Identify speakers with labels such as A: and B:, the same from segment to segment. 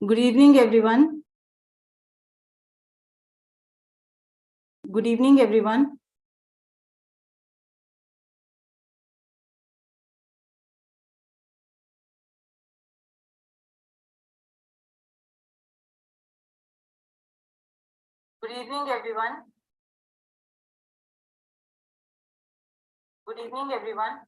A: Good evening, everyone. Good evening, everyone. Good evening, everyone. Good evening, everyone.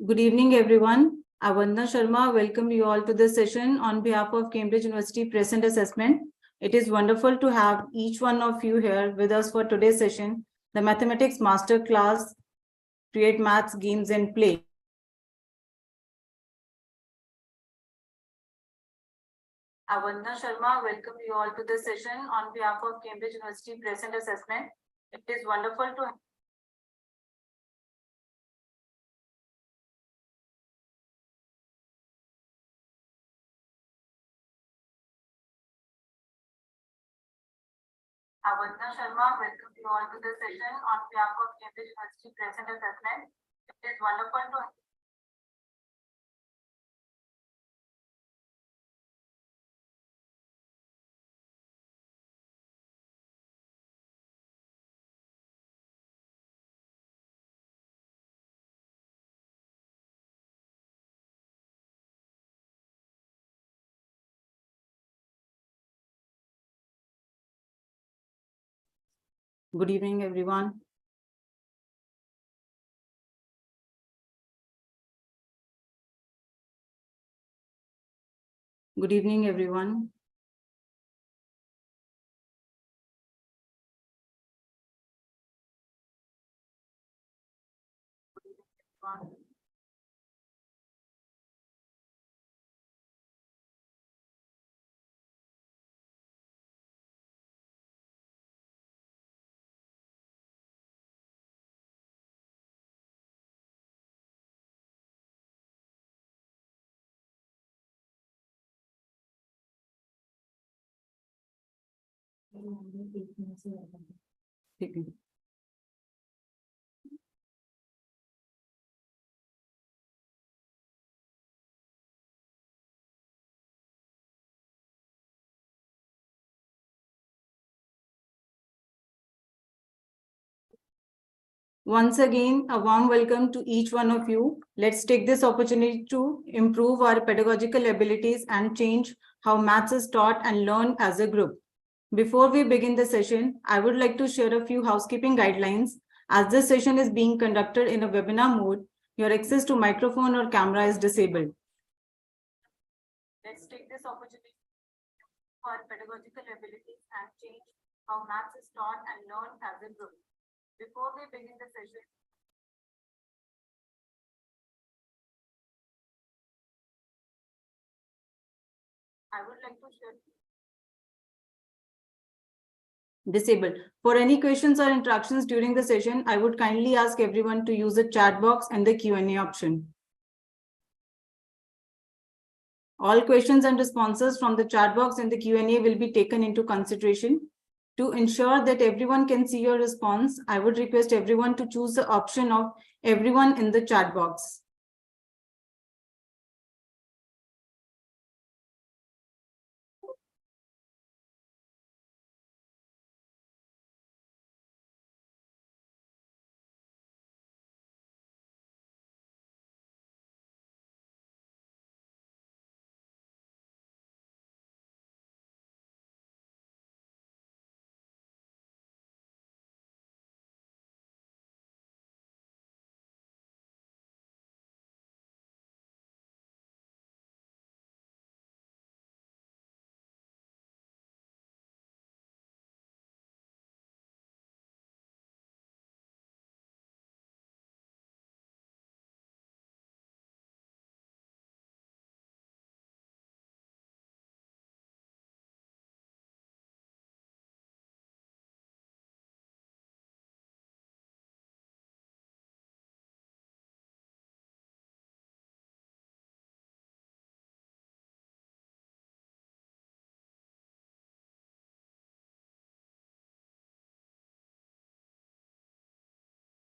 A: Good evening, everyone. Avandna Sharma welcome you all to this session on behalf of Cambridge University Present Assessment. It is wonderful to have each one of you here with us for today's session, the Mathematics Masterclass, Create Maths, Games and Play. Avandna Sharma welcome you all to this session on behalf of Cambridge University Present Assessment. It is wonderful to Avandna Sharma welcome you all to this session on behalf of Cambridge University Present Assessment. It is wonderful to Good evening, everyone. Good evening, everyone. Once again, a warm welcome to each one of you. Let's take this opportunity to improve our pedagogical abilities and change how maths is taught and learned as a group. Before we begin the session, I would like to share a few housekeeping guidelines. As this session is being conducted in a webinar mode, your access to microphone or camera is disabled. Let's take this opportunity for pedagogical abilities and change how maths is taught and learned as a group. Before we begin the session, I would like to share disabled. For any questions or interactions during the session, I would kindly ask everyone to use the chat box and the Q&A option. All questions and responses from the chat box and the Q&A will be taken into consideration. To ensure that everyone can see your response, I would request everyone to choose the option of everyone in the chat box.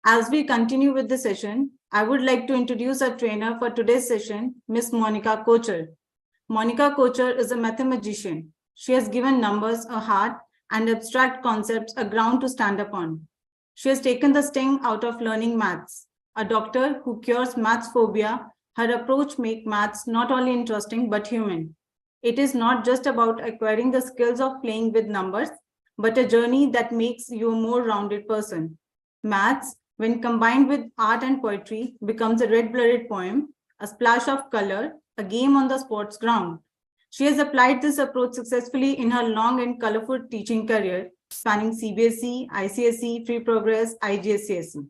A: As we continue with the session, I would like to introduce our trainer for today's session, Ms. Monica Kocher. Monica Kocher is a mathematician. She has given numbers a heart and abstract concepts a ground to stand upon. She has taken the sting out of learning maths. A doctor who cures maths phobia, her approach makes maths not only interesting but human. It is not just about acquiring the skills of playing with numbers, but a journey that makes you a more rounded person. Maths, when combined with art and poetry, becomes a red-blooded poem, a splash of color, a game on the sports ground. She has applied this approach successfully in her long and colorful teaching career, spanning CBSE, ICSE, Free Progress, IGCSE.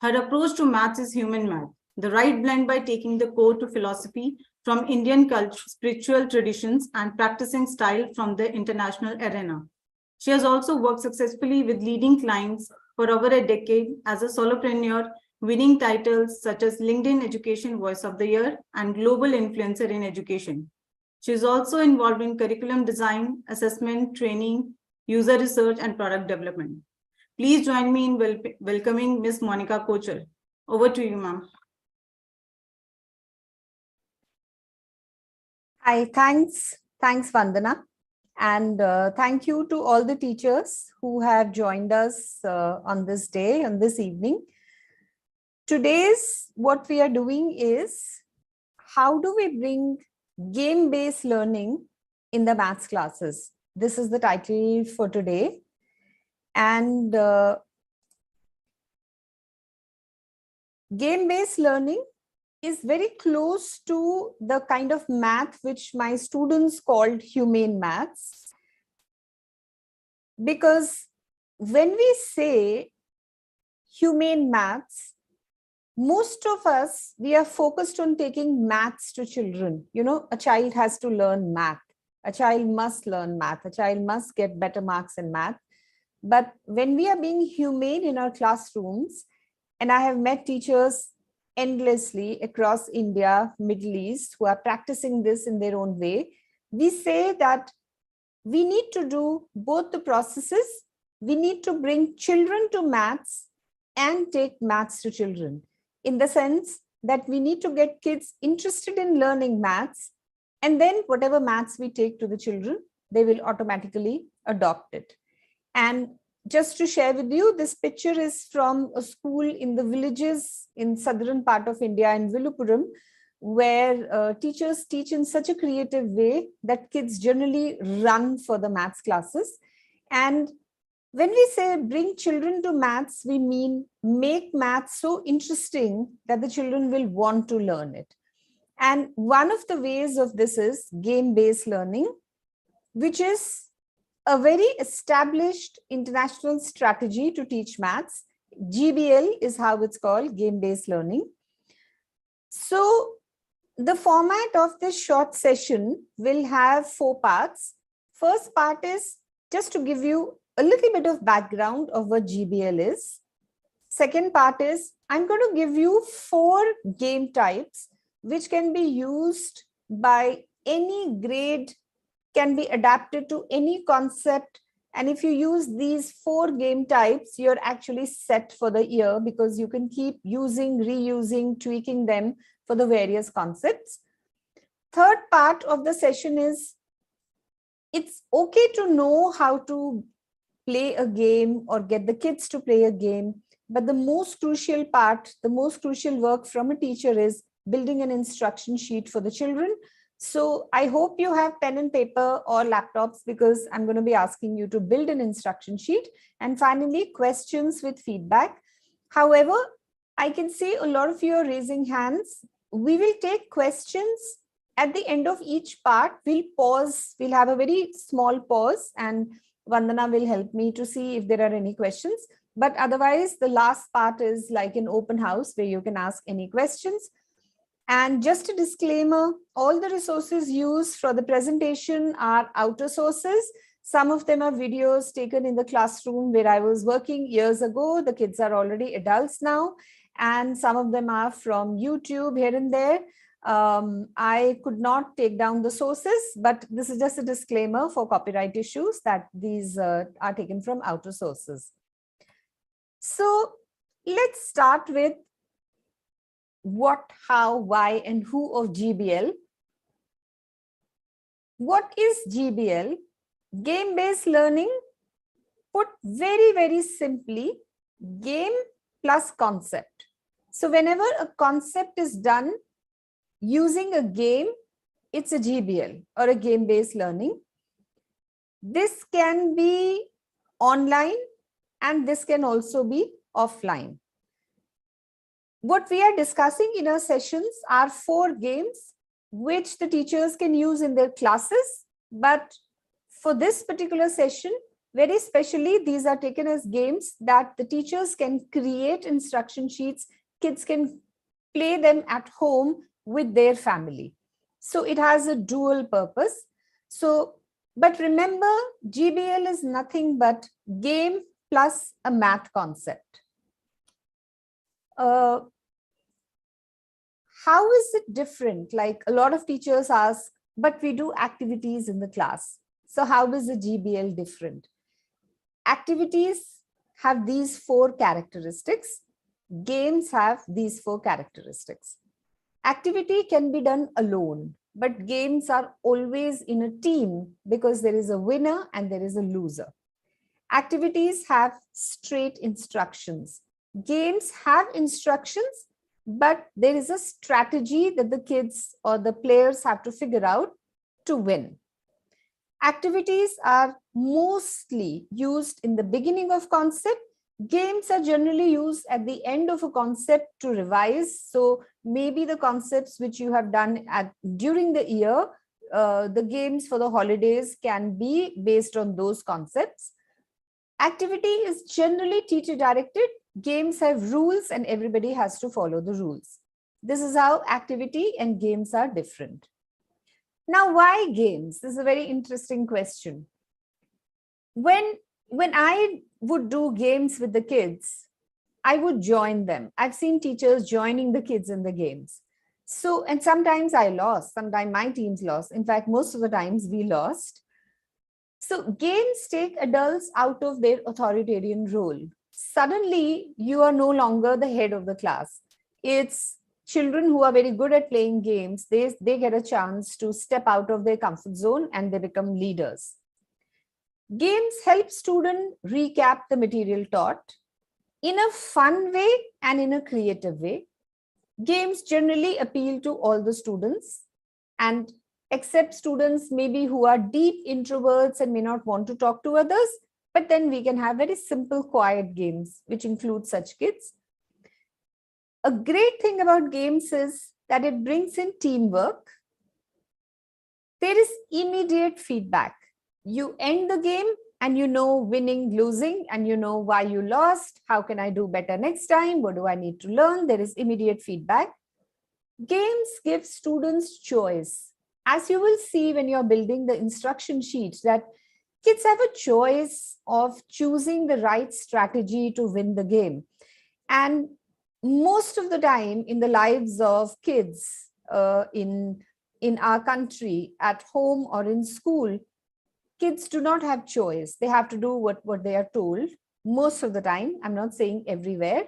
A: Her approach to maths is human math, the right blend by taking the core to philosophy from Indian culture, spiritual traditions, and practicing style from the international arena. She has also worked successfully with leading clients for over a decade as a solopreneur, winning titles such as LinkedIn Education Voice of the Year and Global Influencer in Education. She is also involved in curriculum design, assessment, training, user research, and product development. Please join me in welcoming Ms. Monica Kocher. Over to you, ma'am.
B: Hi, thanks, Vandana. And thank you to all the teachers who have joined us on this day, on this evening. Today's what we are doing is how do we bring game-based learning in the maths classes? This is the title for today. And game-based learning is very close to the kind of math which my students called humane maths. Because when we say humane maths, most of us, we are focused on taking maths to children. You know, a child has to learn math. A child must learn math. A child must get better marks in math. But when we are being humane in our classrooms, and I have met teachers endlessly across India, Middle East, who are practicing this in their own way, we say that we need to do both the processes. We need to bring children to maths and take maths to children, in the sense that we need to get kids interested in learning maths, and then whatever maths we take to the children, they will automatically adopt it. And just to share with you, this picture is from a school in the villages in southern part of India in Viluppuram, where teachers teach in such a creative way that kids generally run for the maths classes. And when we say bring children to maths, we mean make maths so interesting that the children will want to learn it. And one of the ways of this is game-based learning, which is a very established international strategy to teach maths. GBL is how it's called, game-based learning. So the format of this short session will have 4 parts. First part is just to give you a little bit of background of what GBL is. Second part is I'm going to give you 4 game types which can be used by any grade, can be adapted to any concept. And if you use these 4 game types, you're actually set for the year, because you can keep using, reusing, tweaking them for the various concepts. Third part of the session is it's okay to know how to play a game or get the kids to play a game. But the most crucial part, the most crucial work from a teacher is building an instruction sheet for the children. So I hope you have pen and paper or laptops, because I'm going to be asking you to build an instruction sheet. And finally, questions with feedback. However, I can see a lot of you are raising hands. We will take questions at the end of each part. We'll pause. We'll have a very small pause, and Vandana will help me to see if there are any questions. But otherwise, the last part is like an open house where you can ask any questions. And just a disclaimer, all the resources used for the presentation are outer sources. Some of them are videos taken in the classroom where I was working years ago. The kids are already adults now. And some of them are from YouTube here and there. I could not take down the sources, but this is just a disclaimer for copyright issues that these are taken from outer sources. So let's start with what, how, why, and who of GBL. What is GBL? Game-based learning, put very, very simply, game plus concept. So whenever a concept is done using a game, it's a GBL or a game-based learning. This can be online and this can also be offline. What we are discussing in our sessions are 4 games which the teachers can use in their classes. But for this particular session, very specially, these are taken as games that the teachers can create instruction sheets. Kids can play them at home with their family. So it has a dual purpose. So, but remember, GBL is nothing but game plus a math concept. How is it different? Like a lot of teachers ask, but we do activities in the class. So how is the GBL different? Activities have these 4 characteristics. Games have these 4 characteristics. Activity can be done alone, but games are always in a team because there is a winner and there is a loser. Activities have straight instructions. Games have instructions, but there is a strategy that the kids or the players have to figure out to win. Activities are mostly used in the beginning of concept. Games are generally used at the end of a concept to revise. So maybe the concepts which you have done during the year, the games for the holidays can be based on those concepts. Activity is generally teacher directed. Games have rules and everybody has to follow the rules. This is how activity and games are different. Now, why games? This is a very interesting question. When I would do games with the kids, I would join them. I've seen teachers joining the kids in the games. So, and sometimes I lost, sometimes my teams lost. In fact, most of the times we lost. So games take adults out of their authoritarian role. Suddenly, you are no longer the head of the class. It's children who are very good at playing games. They get a chance to step out of their comfort zone and they become leaders. Games help students recap the material taught in a fun way and in a creative way. Games generally appeal to all the students, and except students maybe who are deep introverts and may not want to talk to others, but then we can have very simple, quiet games, which include such kids. A great thing about games is that it brings in teamwork. There is immediate feedback. You end the game and you know winning, losing, and you know why you lost. How can I do better next time? What do I need to learn? There is immediate feedback. Games give students choice. As you will see when you're building the instruction sheet, that kids have a choice of choosing the right strategy to win the game. And most of the time in the lives of kids in our country, at home or in school, kids do not have choice. They have to do what they are told most of the time. I'm not saying everywhere.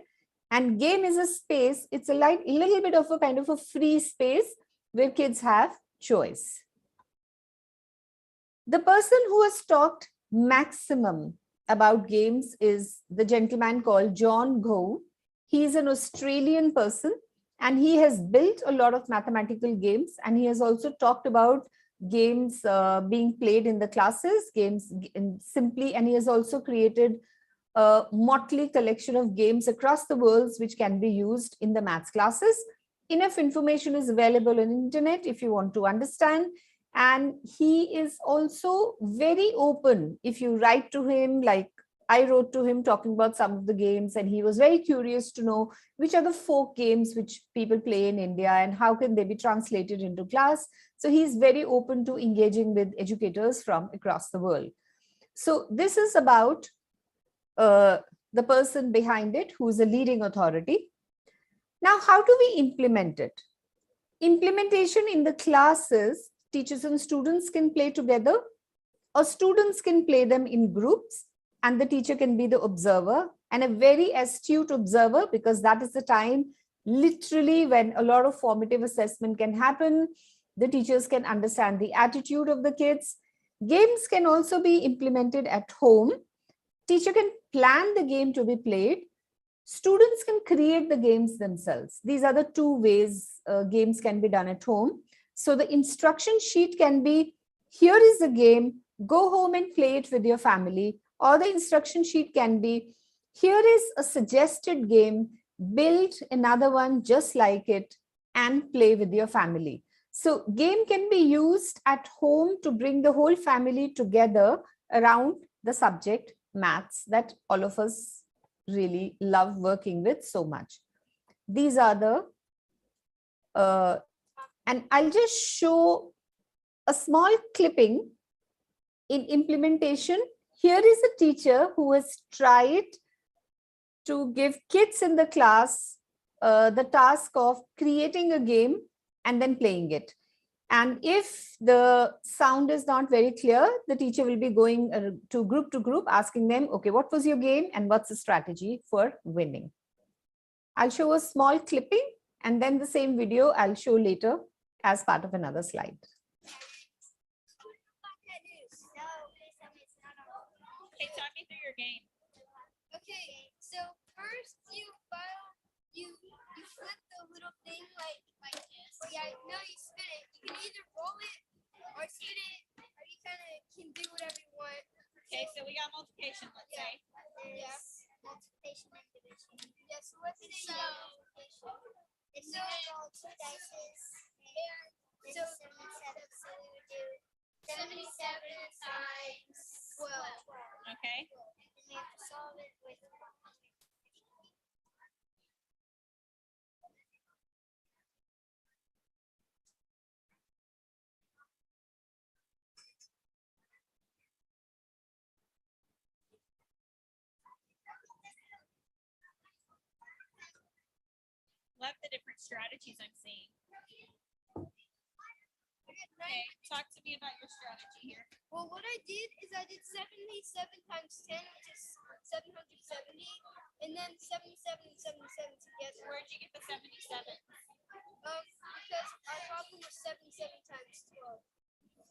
B: And game is a space. It's a little bit of a kind of a free space where kids have choice. The person who has talked maximum about games is the gentleman called John Gow. He is an Australian person and he has built a lot of mathematical games, and he has also talked about games being played in the classes, games simply, and he has also created a motley collection of games across the world which can be used in the maths classes. Enough information is available on the internet if you want to understand. And he is also very open. If you write to him, like I wrote to him talking about some of the games, and he was very curious to know which are the folk games which people play in India and how can they be translated into class. So he's very open to engaging with educators from across the world. So this is about the person behind it, who is a leading authority. Now, how do we implement it? Implementation in the classes, teachers and students can play together, or students can play them in groups, and the teacher can be the observer, and a very astute observer, because that is the time literally when a lot of formative assessment can happen. The teachers can understand the attitude of the kids. Games can also be implemented at home. Teacher can plan the game to be played. Students can create the games themselves. These are the two ways games can be done at home. So the instruction sheet can be, here is the game, go home and play it with your family. Or the instruction sheet can be, here is a suggested game, build another one just like it and play with your family. So game can be used at home to bring the whole family together around the subject maths that all of us really love working with so much. These are the, and I'll just show a small clipping in implementation. Here is a teacher who has tried to give kids in the class the task of creating a game and then playing it. And if the sound is not very clear, the teacher will be going to group, asking them, okay, what was your game and what's the strategy for winning? I'll show a small clipping and then the same video I'll show later as part of another slide.
C: Okay, talk me through your game.
D: Okay, so first you flip the little thing like this. Oh yeah, no, you spin it. You can either roll it or spin it, or you kind of can do whatever you want.
C: Okay, so we got multiplication, let's say.
D: Yeah. Multiplication and division. Yeah, so let's say multiplication. And so roll 2 dice. And so 77. So we would do 77 times 12.
C: Okay.
D: And we have to solve it with
C: Love the different strategies I'm seeing. Okay, talk to me about your strategy here.
D: Well, what I did is I did 77 times 10, which is 770, and then 77 and 77 together.
C: Where'd you get the 77?
D: Because our problem was 77 times 12.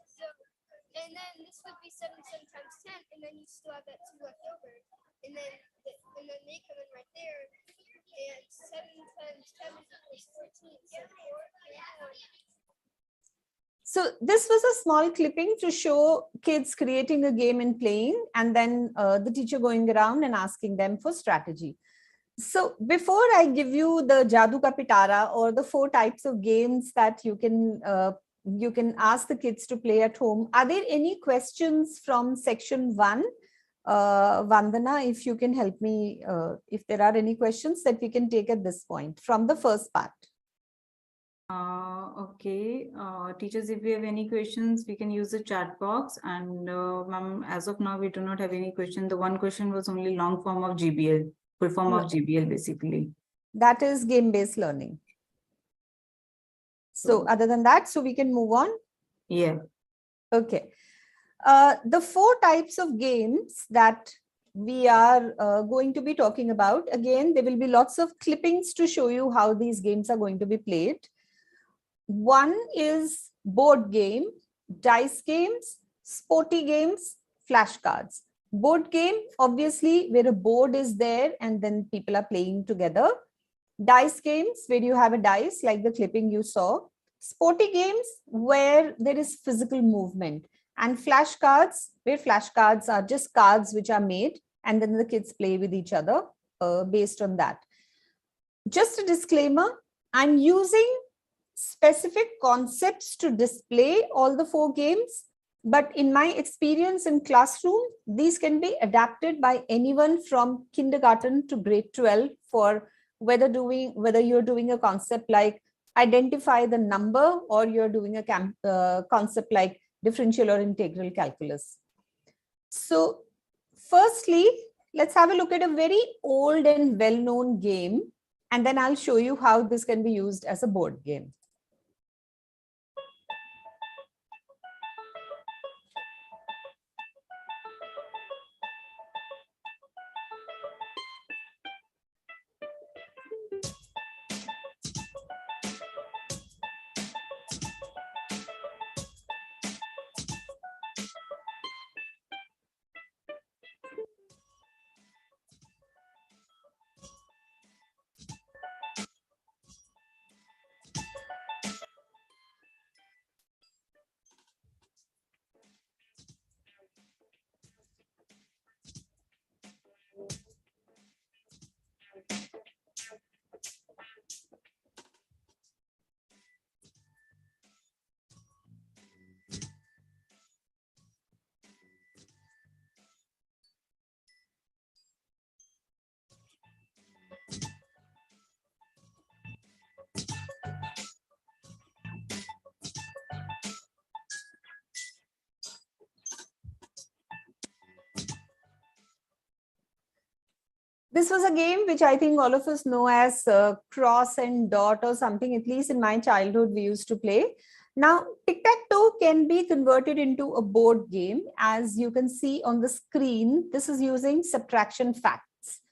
D: So, and then this would be 77 times 10, and then you still have that 2 left over. And then they come in right there, and 7 times 10 is 14. So 4 and 4.
B: So this was a small clipping to show kids creating a game and playing, and then the teacher going around and asking them for strategy. So before I give you the Jadoo Ka Pitara or the 4 types of games that you can ask the kids to play at home, are there any questions from section 1? Vandana, if you can help me, if there are any questions that we can take at this point from the first part.
A: Okay, teachers, if we have any questions, we can use the chat box. And ma'am, as of now, we do not have any question. The one question was only long form of GBL, full form of GBL, basically.
B: That is game-based learning. So other than that, so we can move on.
A: Yeah.
B: Okay. The 4 types of games that we are going to be talking about, again, there will be lots of clippings to show you how these games are going to be played. One is board game, dice games, sporty games, flashcards. Board game, obviously, where a board is there and then people are playing together. Dice games, where you have a dice like the clipping you saw. Sporty games, where there is physical movement. And flashcards, where flashcards are just cards which are made and then the kids play with each other based on that. Just a disclaimer, I'm using specific concepts to display all the 4 games, but in my experience in classroom, these can be adapted by anyone from kindergarten to grade 12 for whether you're doing a concept like identify the number or you're doing a concept like differential or integral calculus. So firstly, let's have a look at a very old and well-known game, and then I'll show you how this can be used as a board game. This was a game which I think all of us know as cross and dot or something. At least in my childhood, we used to play. Now, tic-tac-toe can be converted into a board game. As you can see on the screen, this is using subtraction facts.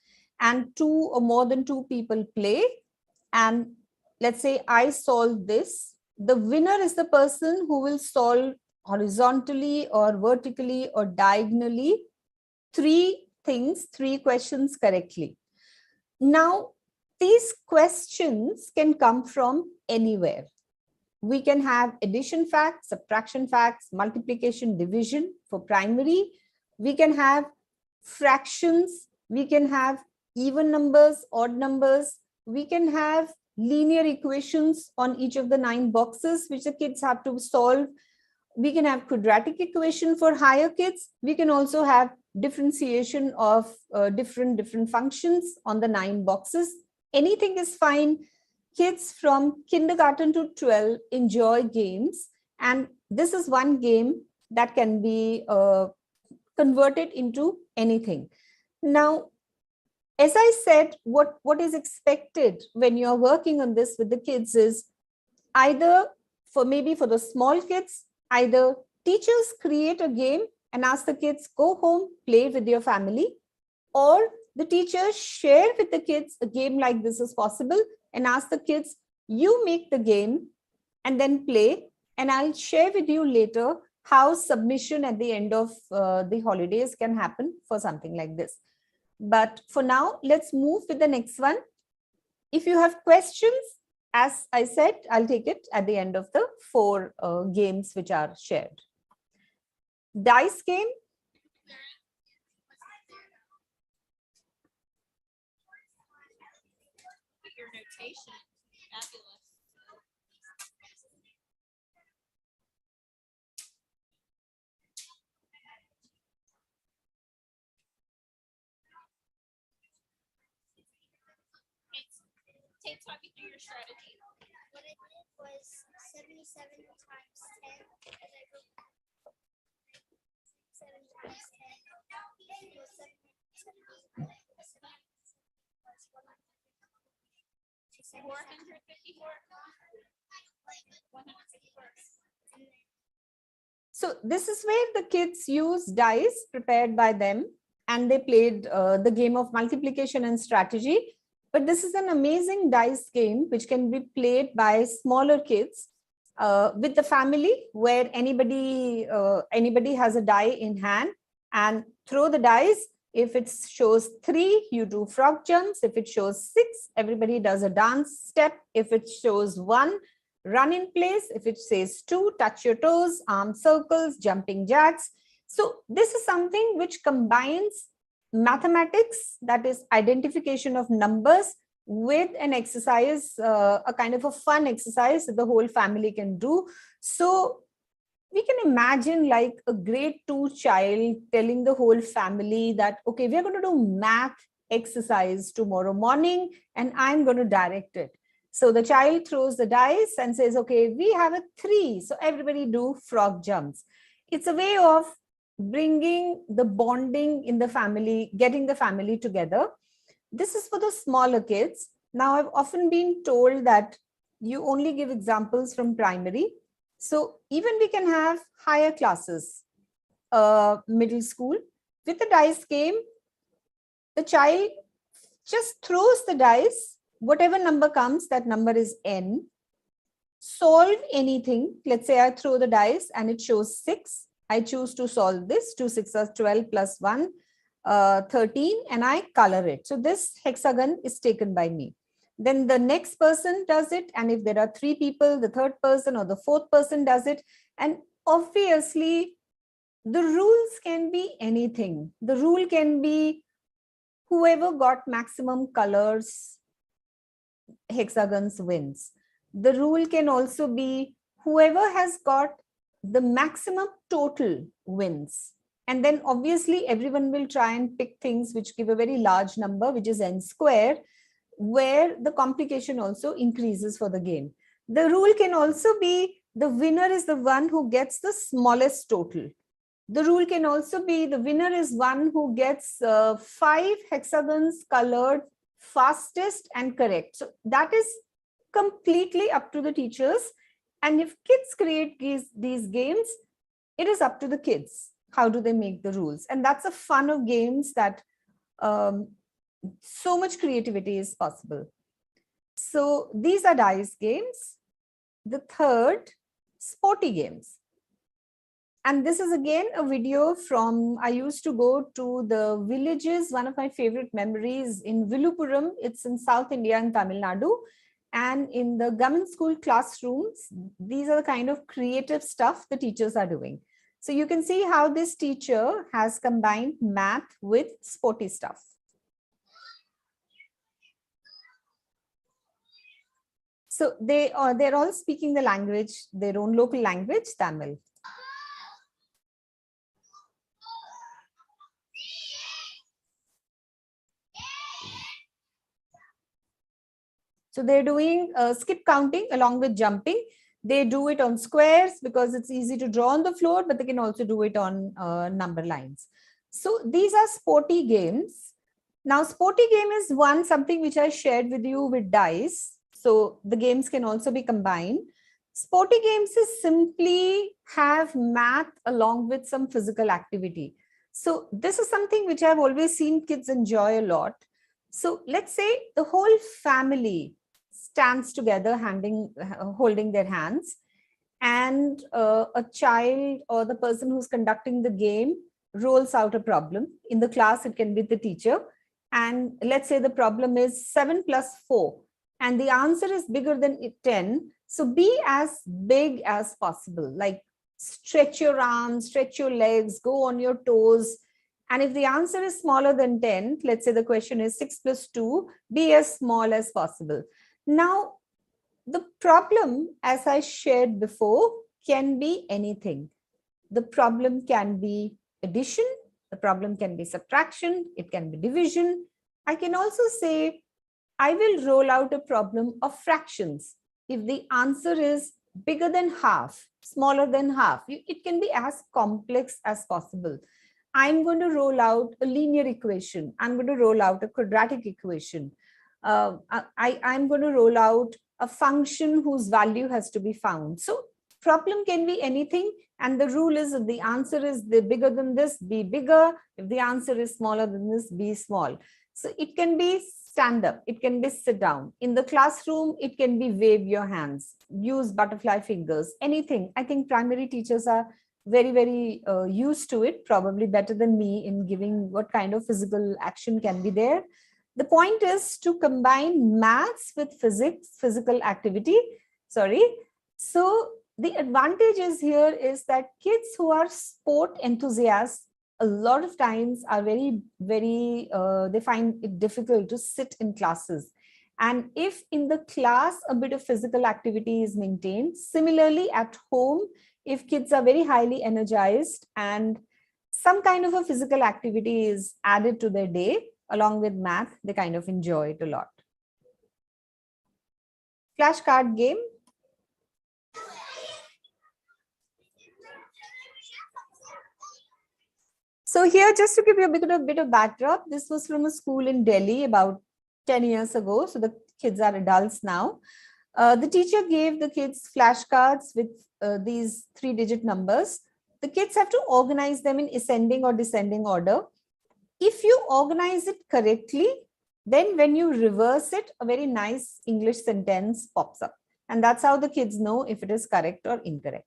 B: And two or more than two people play. And let's say I solve this. The winner is the person who will solve horizontally or vertically or diagonally three things, three questions correctly. Now, these questions can come from anywhere. We can have addition facts, subtraction facts, multiplication, division for primary. We can have fractions. We can have even numbers, odd numbers. We can have linear equations on each of the 9 boxes, which the kids have to solve. We can have quadratic equation for higher kids. We can also have differentiation of different functions on the 9 boxes. Anything is fine. Kids from kindergarten to 12 enjoy games. And this is one game that can be converted into anything. Now, as I said, what is expected when you're working on this with the kids is either for the small kids, either teachers create a game and ask the kids, go home, play with your family, or the teachers share with the kids a game like this is possible and ask the kids, you make the game and then play, and I'll share with you later how submission at the end of the holidays can happen for something like this. But for now, let's move with the next one. If you have questions, as I said, I'll take it at the end of the 4 games which are shared. Dice game.
C: Your notation, fabulous. Tate, talk me through your strategy.
D: What I did was 77 times 10, and I wrote 7 times 10 equals 770.
C: 454. 154.
B: So this is where the kids use dice prepared by them, and they played the game of multiplication and strategy. But this is an amazing dice game which can be played by smaller kids with the family, where anybody has a die in hand and throw the dice. If it shows 3, you do frog jumps. If it shows 6, everybody does a dance step. If it shows 1, run in place. If it says 2, touch your toes, arm circles, jumping jacks. So this is something which combines mathematics, that is identification of numbers, with an exercise, a kind of a fun exercise that the whole family can do. So we can imagine like a grade 2 child telling the whole family that, okay, we're going to do math exercise tomorrow morning and I'm going to direct it. So the child throws the dice and says, okay, we have a 3. So everybody do frog jumps. It's a way of bringing the bonding in the family, getting the family together. This is for the smaller kids. Now, I've often been told that you only give examples from primary. So even we can have higher classes, middle school. With the dice game, the child just throws the dice, whatever number comes, that number is n. Solve anything. Let's say I throw the dice and it shows 6. I choose to solve this. 2 6s 12 plus 1, 13, and I color it. So this hexagon is taken by me. Then the next person does it. And if there are 3 people, the third person or the fourth person does it. And obviously, the rules can be anything. The rule can be whoever got maximum colors, hexagons wins. The rule can also be whoever has got the maximum total wins. And then obviously everyone will try and pick things which give a very large number, which is n square, where the complication also increases for the game. The rule can also be the winner is the one who gets the smallest total. The rule can also be the winner is one who gets 5 hexagons colored fastest and correct. So that is completely up to the teachers. And if kids create these games, it is up to the kids. How do they make the rules? And that's the fun of games, that so much creativity is possible. So these are dice games. The third, sporty games. And this is again a video from, I used to go to the villages, one of my favorite memories in Villupuram. It's in South India in Tamil Nadu. And in the government school classrooms, these are the kind of creative stuff the teachers are doing. So you can see how this teacher has combined math with sporty stuff. So they're all speaking the language, their own local language, Tamil. So they're doing skip counting along with jumping. They do it on squares because it's easy to draw on the floor, but they can also do it on number lines. So these are sporty games. Now, sporty game is something which I shared with you with dice. So the games can also be combined. Sporty games is simply have math along with some physical activity. So this is something which I've always seen kids enjoy a lot. So let's say the whole family stands together, holding their hands, and a child or the person who's conducting the game rolls out a problem. In the class, it can be the teacher. And let's say the problem is 7 plus 4, and the answer is bigger than 10. So be as big as possible, like stretch your arms, stretch your legs, go on your toes. And if the answer is smaller than 10, let's say the question is 6 plus 2, be as small as possible. Now, the problem, as I shared before, can be anything. The problem can be addition, the problem can be subtraction, it can be division. I can also say, I will roll out a problem of fractions. If the answer is bigger than half, smaller than half, it can be as complex as possible. I'm going to roll out a linear equation. I'm going to roll out a quadratic equation. I'm going to roll out a function whose value has to be found. So problem can be anything. And the rule is, if the answer is bigger than this, be bigger. If the answer is smaller than this, be small. So it can be stand up. It can be sit down. In the classroom, it can be wave your hands, use butterfly fingers, anything. I think primary teachers are very, very used to it, probably better than me in giving what kind of physical action can be there. The point is to combine maths with physical activity. So the advantage is here is that kids who are sport enthusiasts a lot of times are very, they find it difficult to sit in classes. And if in the class, a bit of physical activity is maintained, similarly at home, if kids are very highly energized and some kind of a physical activity is added to their day, along with math, they kind of enjoy it a lot. Flashcard game. So here, just to give you a bit of backdrop, this was from a school in Delhi about 10 years ago. So the kids are adults now. The teacher gave the kids flashcards with these 3-digit numbers. The kids have to organize them in ascending or descending order. If you organize it correctly, then when you reverse it, a very nice English sentence pops up. And that's how the kids know if it is correct or incorrect.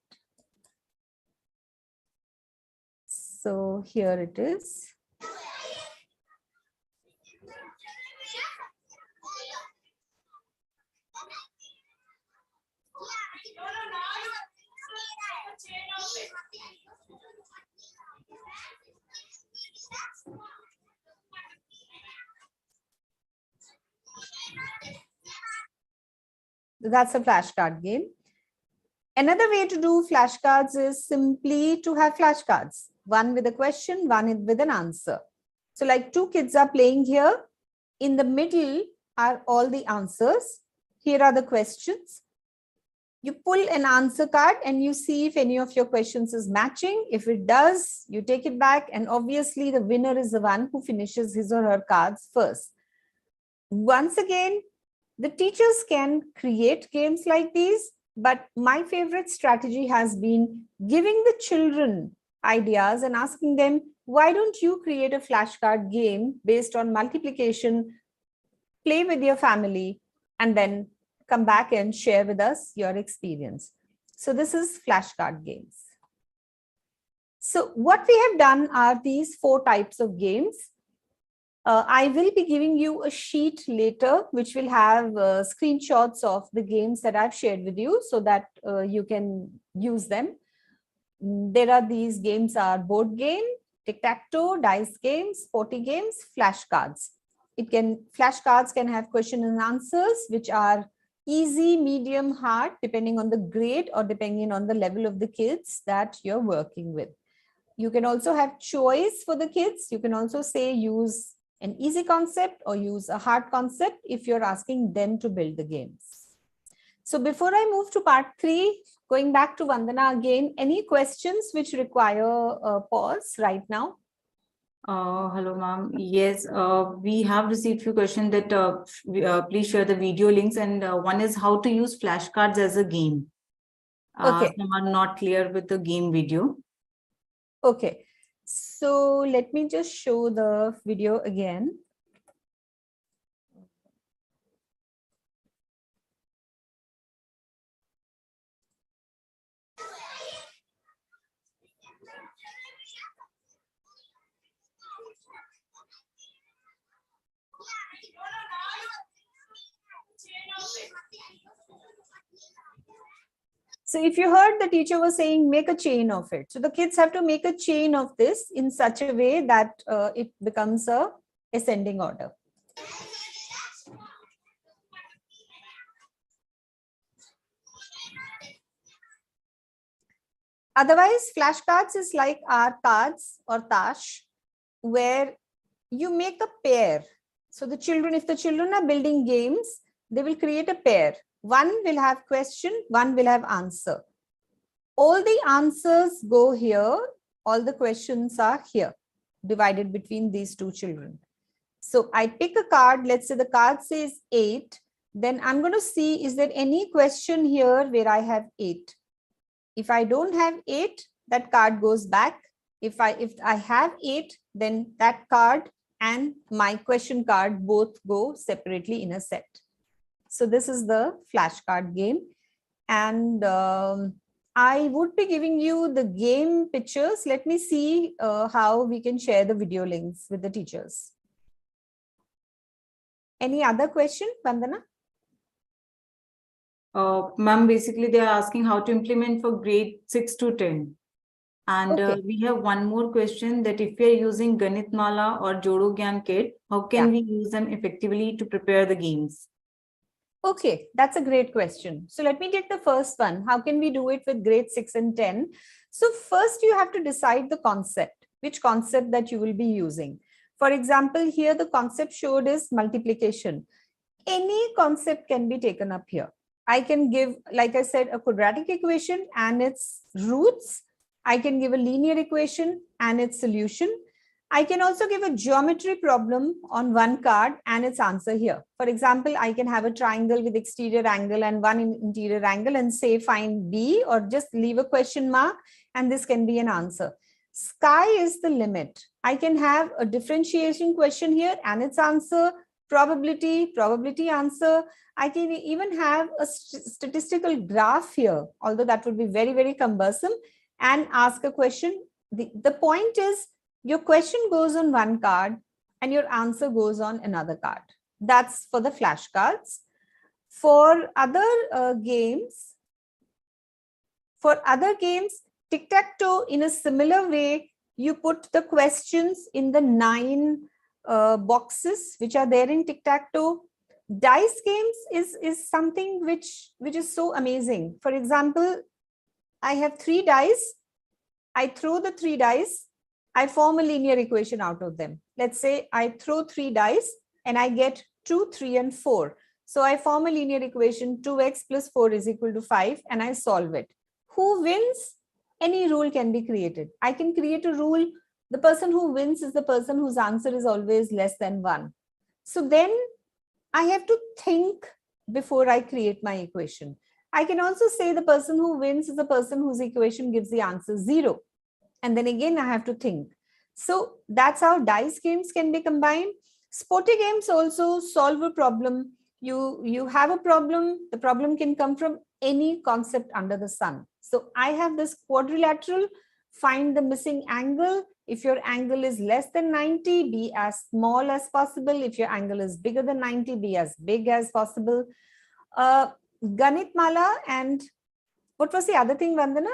B: So here it is. That's a flashcard game. Another way to do flashcards is simply to have flashcards, one with a question, one with an answer. So like 2 kids are playing here. In the middle are all the answers. Here are the questions. You pull an answer card and you see if any of your questions is matching. If it does, you take it back. And obviously the winner is the one who finishes his or her cards first. Once again, the teachers can create games like these, but my favorite strategy has been giving the children ideas and asking them, why don't you create a flashcard game based on multiplication, play with your family, and then come back and share with us your experience. So this is flashcard games. So what we have done are these 4 types of games. I will be giving you a sheet later, which will have screenshots of the games that I've shared with you so that you can use them. There are these games are board game, tic-tac-toe, dice games, sporty games, flashcards. Flashcards can have question and answers, which are easy, medium, hard, depending on the grade or depending on the level of the kids that you're working with. You can also have choice for the kids. You can also say use an easy concept or use a hard concept if you're asking them to build the games. So before I move to part 3, going back to Vandana again, any questions which require a pause right now?
A: Hello, ma'am. Yes, we have received few questions that please share the video links, and one is how to use flashcards as a game.
B: Okay.
A: Some are not clear with the game video.
B: Okay, so let me just show the video again. So if you heard the teacher was saying, make a chain of it. So the kids have to make a chain of this in such a way that it becomes a ascending order. Otherwise, flashcards is like our cards or tash, where you make a pair. So the children, if the children are building games, they will create a pair. One will have question, one will have answer. All the answers go here, all the questions are here, divided between these 2 children. So I pick a card, let's say the card says 8, then I'm going to see, is there any question here where I have 8? If I don't have 8, that card goes back. If I have 8, then that card and my question card both go separately in a set. So this is the flashcard game. And I would be giving you the game pictures. Let me see how we can share the video links with the teachers. Any other question, Vandana?
A: Ma'am, basically they are asking how to implement for grade 6 to 10. And
B: Okay.
A: We have one more question, that if we are using Ganit Mala or Jodo Gyan Kit, how can we use them effectively to prepare the games?
B: Okay, that's a great question. So let me take the first one. How can we do it with grade 6 and 10? So first you have to decide the concept, which concept that you will be using. For example, here the concept showed is multiplication. Any concept can be taken up here. I can give, like I said, a quadratic equation and its roots. I can give a linear equation and its solution. I can also give a geometry problem on one card and its answer here. For example, I can have a triangle with exterior angle and one interior angle and say find B, or just leave a question mark, and this can be an answer. Sky is the limit. I can have a differentiation question here and its answer, probability answer. I can even have a statistical graph here, although that would be very, very cumbersome, and ask a question. The point is, your question goes on one card and your answer goes on another card. That's for the flashcards. For other games, tic-tac-toe, in a similar way, you put the questions in the 9 boxes which are there in tic-tac-toe. Dice games is something which is so amazing. For example, I have 3 dice. I throw the 3 dice. I form a linear equation out of them. Let's say I throw 3 dice and I get 2, 3, and 4. So I form a linear equation 2x plus 4 is equal to 5 and I solve it. Who wins? Any rule can be created. I can create a rule. The person who wins is the person whose answer is always less than 1. So then I have to think before I create my equation. I can also say the person who wins is the person whose equation gives the answer 0. And then again, I have to think. So that's how dice games can be combined. Sporty games also solve a problem. You have a problem. The problem can come from any concept under the sun. So I have this quadrilateral, find the missing angle. If your angle is less than 90, be as small as possible. If your angle is bigger than 90, be as big as possible. Ganit Mala, and what was the other thing, Vandana?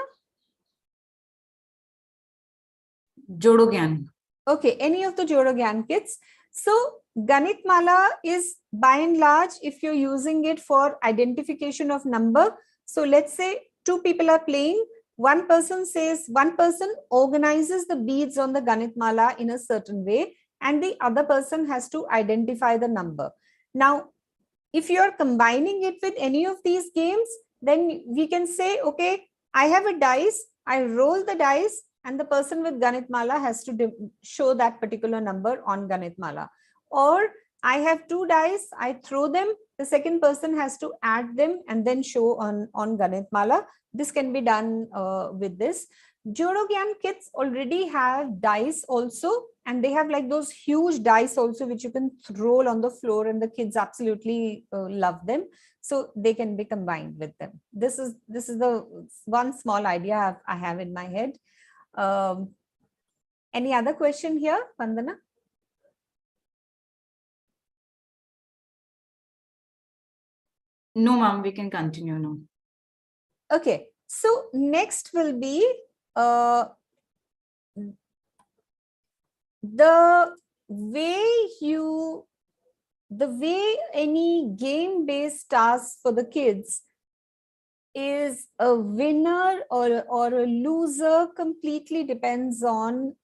A: Jodo Gyan.
B: Okay, any of the Jodo Gyan kits. So Ganit Mala is by and large, if you're using it for identification of number. So let's say 2 people are playing. One person organizes the beads on the Ganit Mala in a certain way, and the other person has to identify the number. Now, if you're combining it with any of these games, then we can say, okay, I have a dice, I roll the dice, and the person with Ganit Mala has to show that particular number on Ganit Mala. Or I have 2 dice, I throw them, the second person has to add them and then show on Ganit Mala. This can be done with this. Jodo Gyan kits already have dice also, and they have like those huge dice also, which you can roll on the floor, and the kids absolutely love them. So they can be combined with them. This is the one small idea I have in my head. Any other question here, Vandana?
A: No, ma'am, we can continue now.
B: Okay, so next will be the way any game-based task for the kids is a winner or a loser completely depends on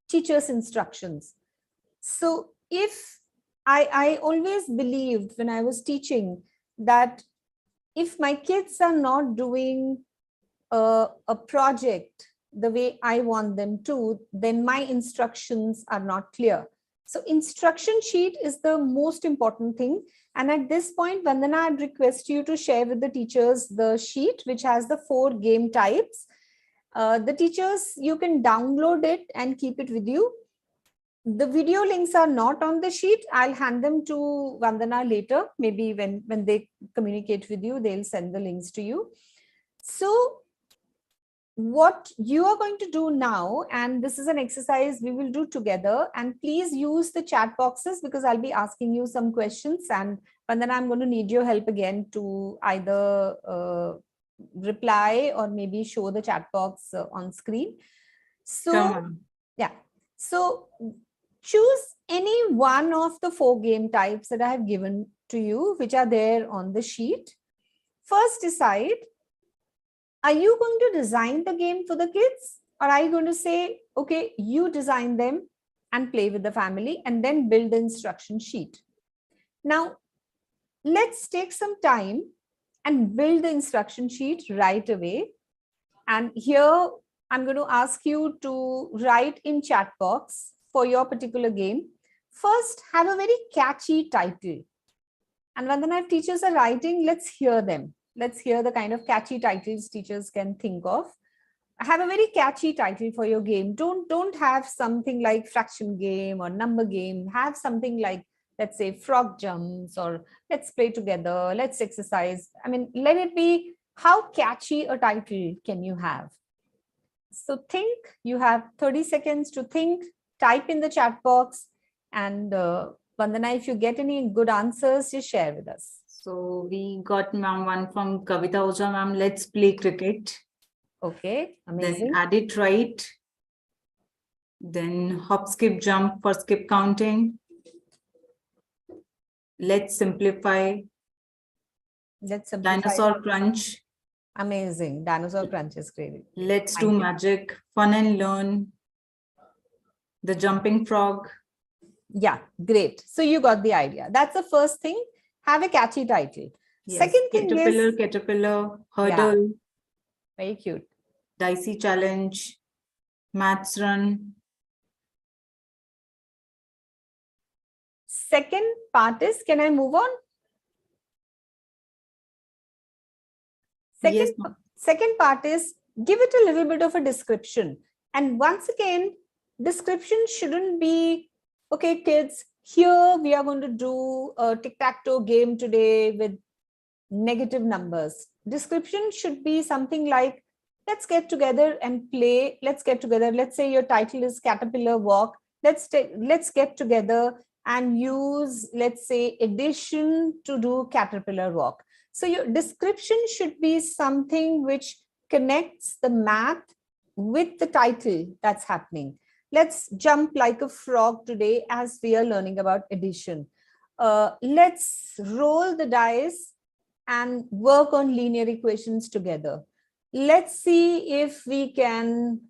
B: teacher's instructions. So if I always believed when I was teaching that if my kids are not doing a project the way I want them to, then my instructions are not clear. So instruction sheet is the most important thing. And at this point, Vandana, I'd request you to share with the teachers the sheet, which has the 4 game types. The teachers, you can download it and keep it with you. The video links are not on the sheet. I'll hand them to Vandana later. Maybe when they communicate with you, they'll send the links to you. So what you are going to do now, and this is an exercise we will do together, and please use the chat boxes because I'll be asking you some questions, and then I'm going to need your help again to either reply or maybe show the chat box on screen. So yeah, so choose any one of the 4 game types that I have given to you, which are there on the sheet. First, decide, are you going to design the game for the kids, or are you going to say, okay, you design them and play with the family and then build the instruction sheet? Now, let's take some time and build the instruction sheet right away. And here, I'm going to ask you to write in chat box for your particular game. First, have a very catchy title. And when the teachers are writing, let's hear them. Let's hear the kind of catchy titles teachers can think of. Have a very catchy title for your game. Don't have something like fraction game or number game. Have something like, let's say, frog jumps, or let's play together, let's exercise. I mean, let it be, how catchy a title can you have? So think, you have 30 seconds to think, type in the chat box, and Vandana, if you get any good answers, just share with us.
A: So we got one from Kavita Oja, ma'am. Let's play cricket.
B: Okay, amazing.
A: Then add it right. Then hop, skip, jump for skip counting. Let's simplify.
B: Let's simplify.
A: Dinosaur crunch.
B: Amazing. Dinosaur crunch is great.
A: Let's do magic. Fun and learn. The jumping frog.
B: Yeah, great. So you got the idea. That's the first thing. Have a catchy title.
A: Yes.
B: Second thing
A: Caterpillar,
B: is,
A: caterpillar, hurdle,
B: very cute.
A: dicey challenge, maths run.
B: Second part is, can I move on?
A: Yes,
B: Second part is, give it a little bit of a description. And once again, description shouldn't be, okay, kids, here we are going to do a tic-tac-toe game today with negative numbers. Description should be something like, let's get together and play. Let's get together. Let's say your title is Caterpillar Walk. Let's get together and use, let's say, addition to do Caterpillar Walk. So your description should be something which connects the math with the title that's happening. Let's jump like a frog today as we are learning about addition. Let's roll the dice and work on linear equations together. Let's see if we can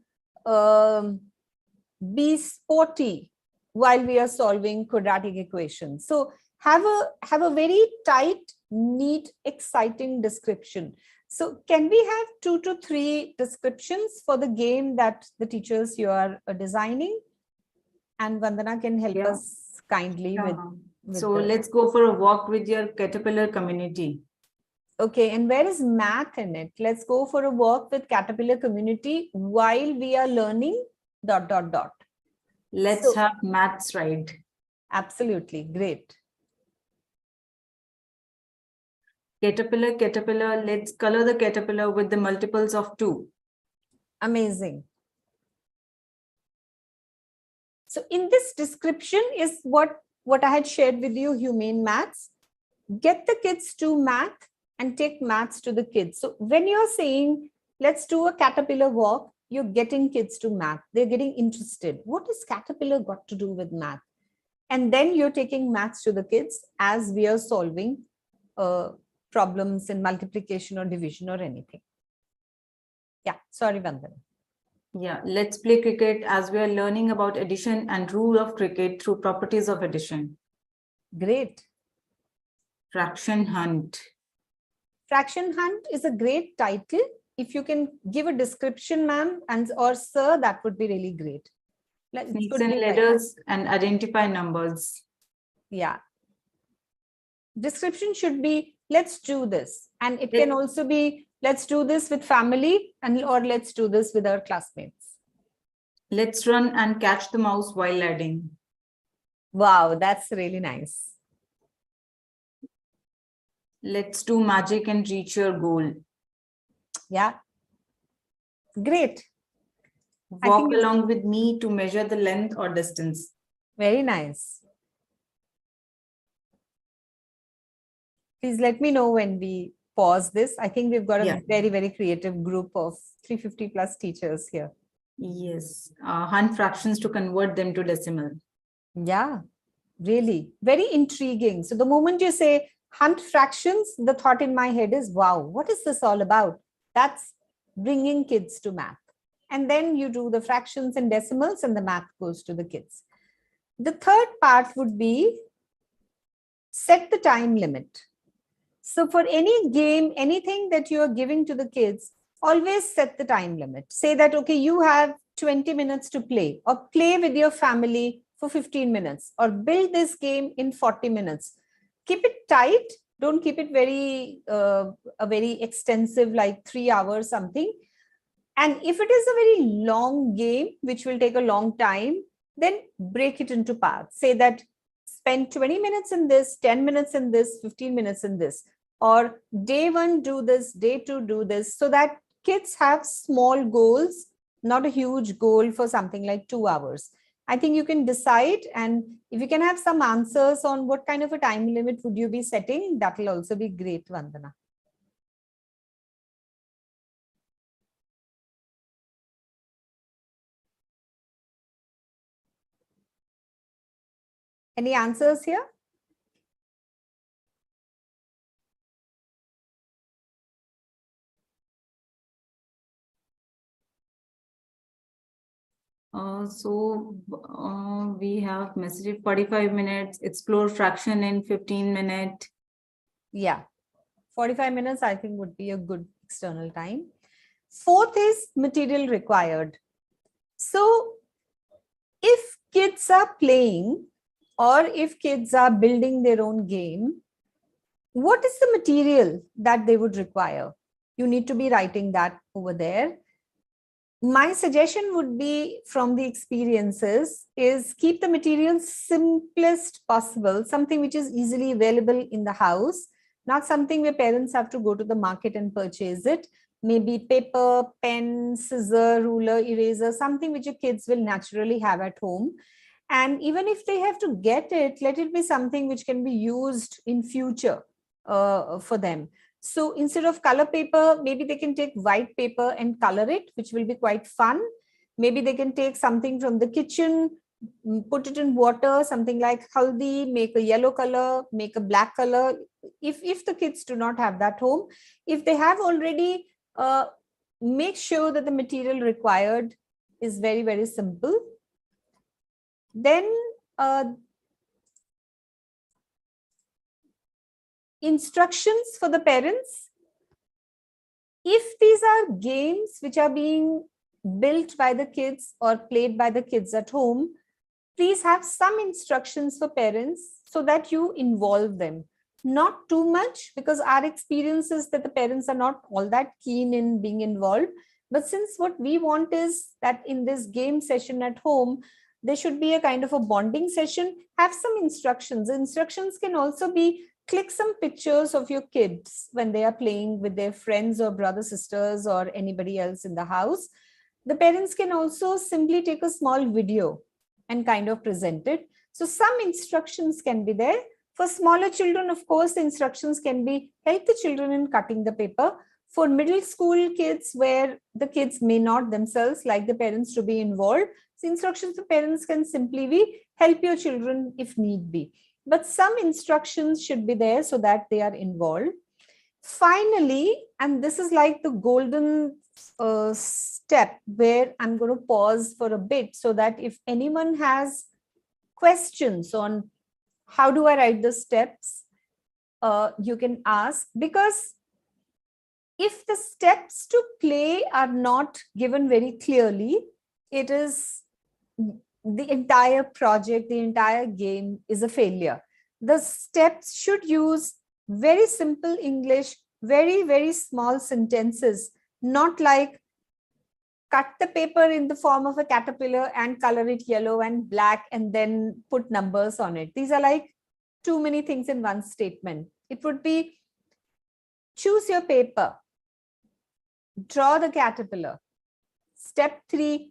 B: be sporty while we are solving quadratic equations. So have a very tight, neat, exciting description. So can we have 2 to 3 descriptions for the game that the teachers you are designing? And Vandana can help us kindly with
A: so let's go for a walk with your caterpillar community.
B: Okay, and where is math in it? Let's go for a walk with Caterpillar community while we are learning ...
A: Let's have maths ride.
B: Absolutely, great.
A: Caterpillar, caterpillar, let's color the caterpillar with the multiples of 2.
B: Amazing. So in this description is what I had shared with you, humane maths. Get the kids to math and take maths to the kids. So when you're saying, let's do a caterpillar walk, you're getting kids to math. They're getting interested. What has caterpillar got to do with math? And then you're taking maths to the kids as we are solving problems in multiplication or division or anything. Yeah, sorry, Vandana.
A: Yeah, let's play cricket as we are learning about addition and rule of cricket through properties of addition.
B: Great.
A: Fraction hunt.
B: Fraction hunt is a great title. If you can give a description, ma'am, and or sir, that would be really great.
A: Snakes and ladders and identify numbers.
B: Yeah. Description should be, let's do this. And it can also be, let's do this with family or let's do this with our classmates.
A: Let's run and catch the mouse while ladding.
B: Wow, that's really nice.
A: Let's do magic and reach your goal.
B: Yeah. Great.
A: Walk along with me to measure the length or distance.
B: Very nice. Please let me know when we pause this. I think we've got a very, very creative group of 350 plus teachers here.
A: Yes. Hunt fractions to convert them to decimal.
B: Yeah, really. Very intriguing. So the moment you say hunt fractions, the thought in my head is, wow, what is this all about? That's bringing kids to math. And then you do the fractions and decimals and the math goes to the kids. The third part would be set the time limit. So for any game, anything that you are giving to the kids, always set the time limit. Say that, okay, you have 20 minutes to play, or play with your family for 15 minutes, or build this game in 40 minutes. Keep it tight. Don't keep it very, a very extensive, like 3 hours something. And if it is a very long game, which will take a long time, then break it into parts. Say that spend 20 minutes in this, 10 minutes in this, 15 minutes in this, or day 1 do this, day 2 do this, so that kids have small goals, not a huge goal for something like 2 hours. I think you can decide, and if you can have some answers on what kind of a time limit would you be setting, that will also be great, Vandana. Any answers here?
A: We have message 45 minutes, explore fraction in 15 minutes.
B: Yeah. 45 minutes, I think, would be a good external time. Fourth is material required. So if kids are playing or if kids are building their own game, what is the material that they would require? You need to be writing that over there. My suggestion would be, from the experiences, is keep the material simplest possible, something which is easily available in the house, not something where parents have to go to the market and purchase it. Maybe paper, pen, scissor, ruler, eraser, something which your kids will naturally have at home. And even if they have to get it, let it be something which can be used in future for them. So instead of color paper, maybe they can take white paper and color it, which will be quite fun. Maybe they can take something from the kitchen, put it in water, something like haldi, make a yellow color, make a black color. If the kids do not have that home, if they have already, make sure that the material required is very, very simple. Then instructions for the parents. If these are games which are being built by the kids or played by the kids at home, please have some instructions for parents so that you involve them. Not too much, because our experience is that the parents are not all that keen in being involved. But since what we want is that in this game session at home, there should be a kind of a bonding session, have some instructions. Instructions can also be click some pictures of your kids when they are playing with their friends or brother, sisters, or anybody else in the house. The parents can also simply take a small video and kind of present it. So some instructions can be there. For smaller children, of course, the instructions can be help the children in cutting the paper. For middle school kids, where the kids may not themselves like the parents to be involved, the instructions to parents can simply be help your children if need be. But some instructions should be there so that they are involved. Finally, and this is like the golden step where I'm going to pause for a bit so that if anyone has questions on how do I write the steps, you can ask, because if the steps to play are not given very clearly, it is the entire project, the entire game is a failure. The steps should use very simple English, very, very small sentences, not like cut the paper in the form of a caterpillar and color it yellow and black and then put numbers on it. These are like too many things in one statement. It would be choose your paper, draw the caterpillar. Step 3,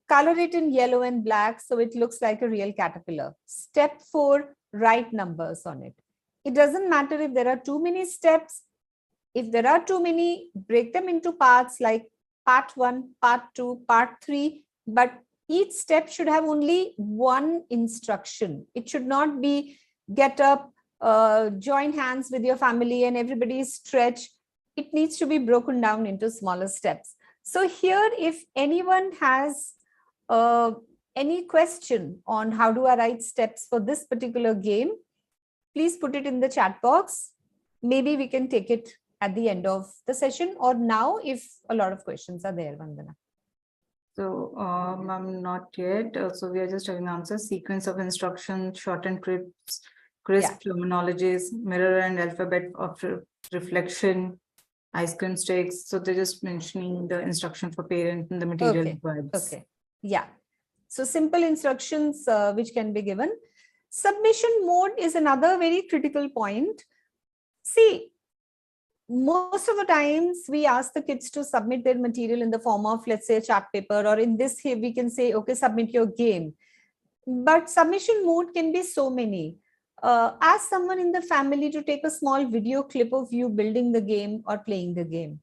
B: color it in yellow and black so it looks like a real caterpillar. Step 4, write numbers on it. It doesn't matter if there are too many steps. If there are too many, break them into parts like part 1, part 2, part 3, but each step should have only one instruction. It should not be get up, join hands with your family and everybody stretch. It needs to be broken down into smaller steps. So here, if anyone has any question on how do I write steps for this particular game, please put it in the chat box. Maybe we can take it at the end of the session or now if a lot of questions are there, Vandana.
A: So, I'm not yet. So we are just having answers. Sequence of instructions, short and crisp terminologies, mirror and alphabet of reflection, ice cream sticks. So they're just mentioning the instruction for parent and the material required.
B: Okay. Yeah. So simple instructions which can be given. Submission mode is another very critical point. See, most of the times we ask the kids to submit their material in the form of, let's say, a chart paper, or in this here we can say, okay, submit your game. But submission mode can be so many. Ask someone in the family to take a small video clip of you building the game or playing the game.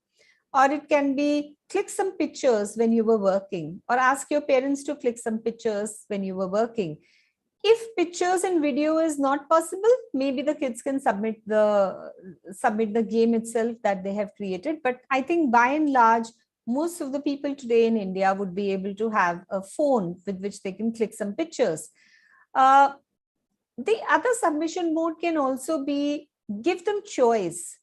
B: Or it can be click some pictures when you were working, or ask your parents to click some pictures when you were working. If pictures and video is not possible, maybe the kids can submit the game itself that they have created. But I think by and large, most of the people today in India would be able to have a phone with which they can click some pictures. The other submission mode can also be give them choice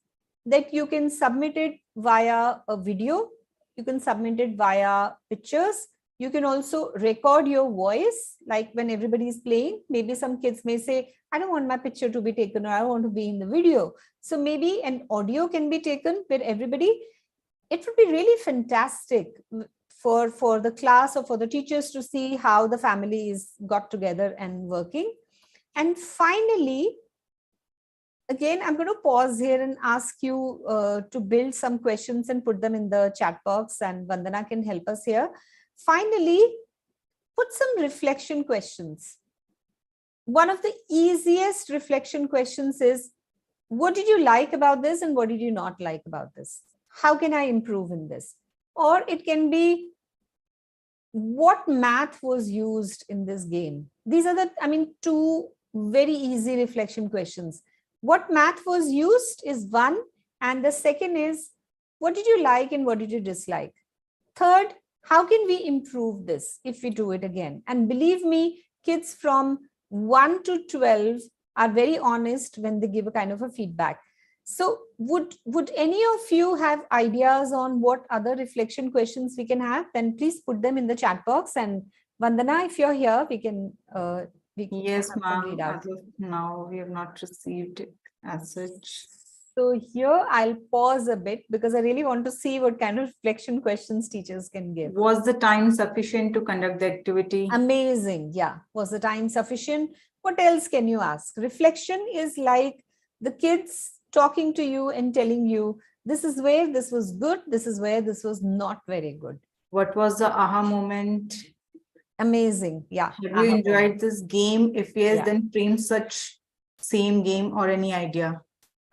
B: that you can submit it via a video, you can submit it via pictures, you can also record your voice, like when everybody is playing. Maybe some kids may say, I don't want my picture to be taken, or I want to be in the video. So maybe an audio can be taken where everybody, it would be really fantastic for the class or for the teachers to see how the family is got together and working. And finally, again, I'm going to pause here and ask you to build some questions and put them in the chat box, and Vandana can help us here. Finally, put some reflection questions. One of the easiest reflection questions is, what did you like about this and what did you not like about this? How can I improve in this? Or it can be, what math was used in this game? These are the, two very easy reflection questions. What math was used is one, and the second is, what did you like and what did you dislike? Third, how can we improve this if we do it again? And believe me, kids from 1 to 12 are very honest when they give a kind of a feedback. So would any of you have ideas on what other reflection questions we can have? Then please put them in the chat box. And Vandana, if you're here, we can
A: Yes,
B: have them
A: ma'am.
B: read out.
A: As of now, we have not received it as such.
B: So here I'll pause a bit because I really want to see what kind of reflection questions teachers can give.
A: Was the time sufficient to conduct the activity?
B: Amazing. Yeah. Was the time sufficient? What else can you ask? Reflection is like the kids talking to you and telling you, this is where this was good, this is where this was not very good.
A: What was the aha moment?
B: Amazing. Yeah.
A: Have you enjoyed this game? If yes,
B: Yeah.
A: then frame such same game or any idea.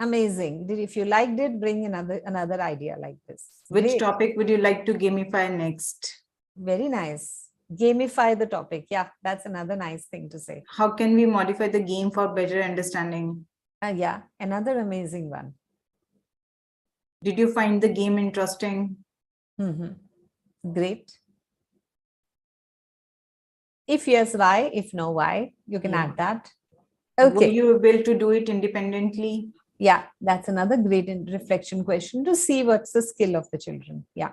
B: Amazing. If you liked it, bring another idea like this.
A: Which
B: Great.
A: topic would you like to gamify next?
B: Very nice. Gamify the topic. Yeah, that's another nice thing to say.
A: How can we modify the game for better understanding?
B: Yeah, another amazing one.
A: Did you find the game interesting?
B: Great. If yes, why? If no, why? You can add that.
A: Were
B: Okay.
A: you able to do it independently?
B: Yeah, that's another great reflection question to see what's the skill of the children. Yeah.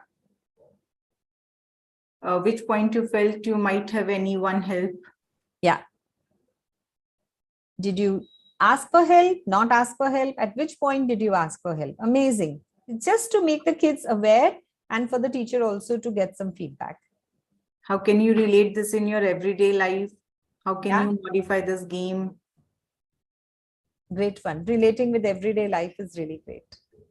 A: Which point you felt you might have anyone help?
B: Yeah. Did you ask for help, not ask for help? At which point did you ask for help? Amazing. Just to make the kids aware and for the teacher also to get some feedback.
A: How can you relate this in your everyday life? How can you modify this game?
B: Great fun. Relating with everyday life is really great.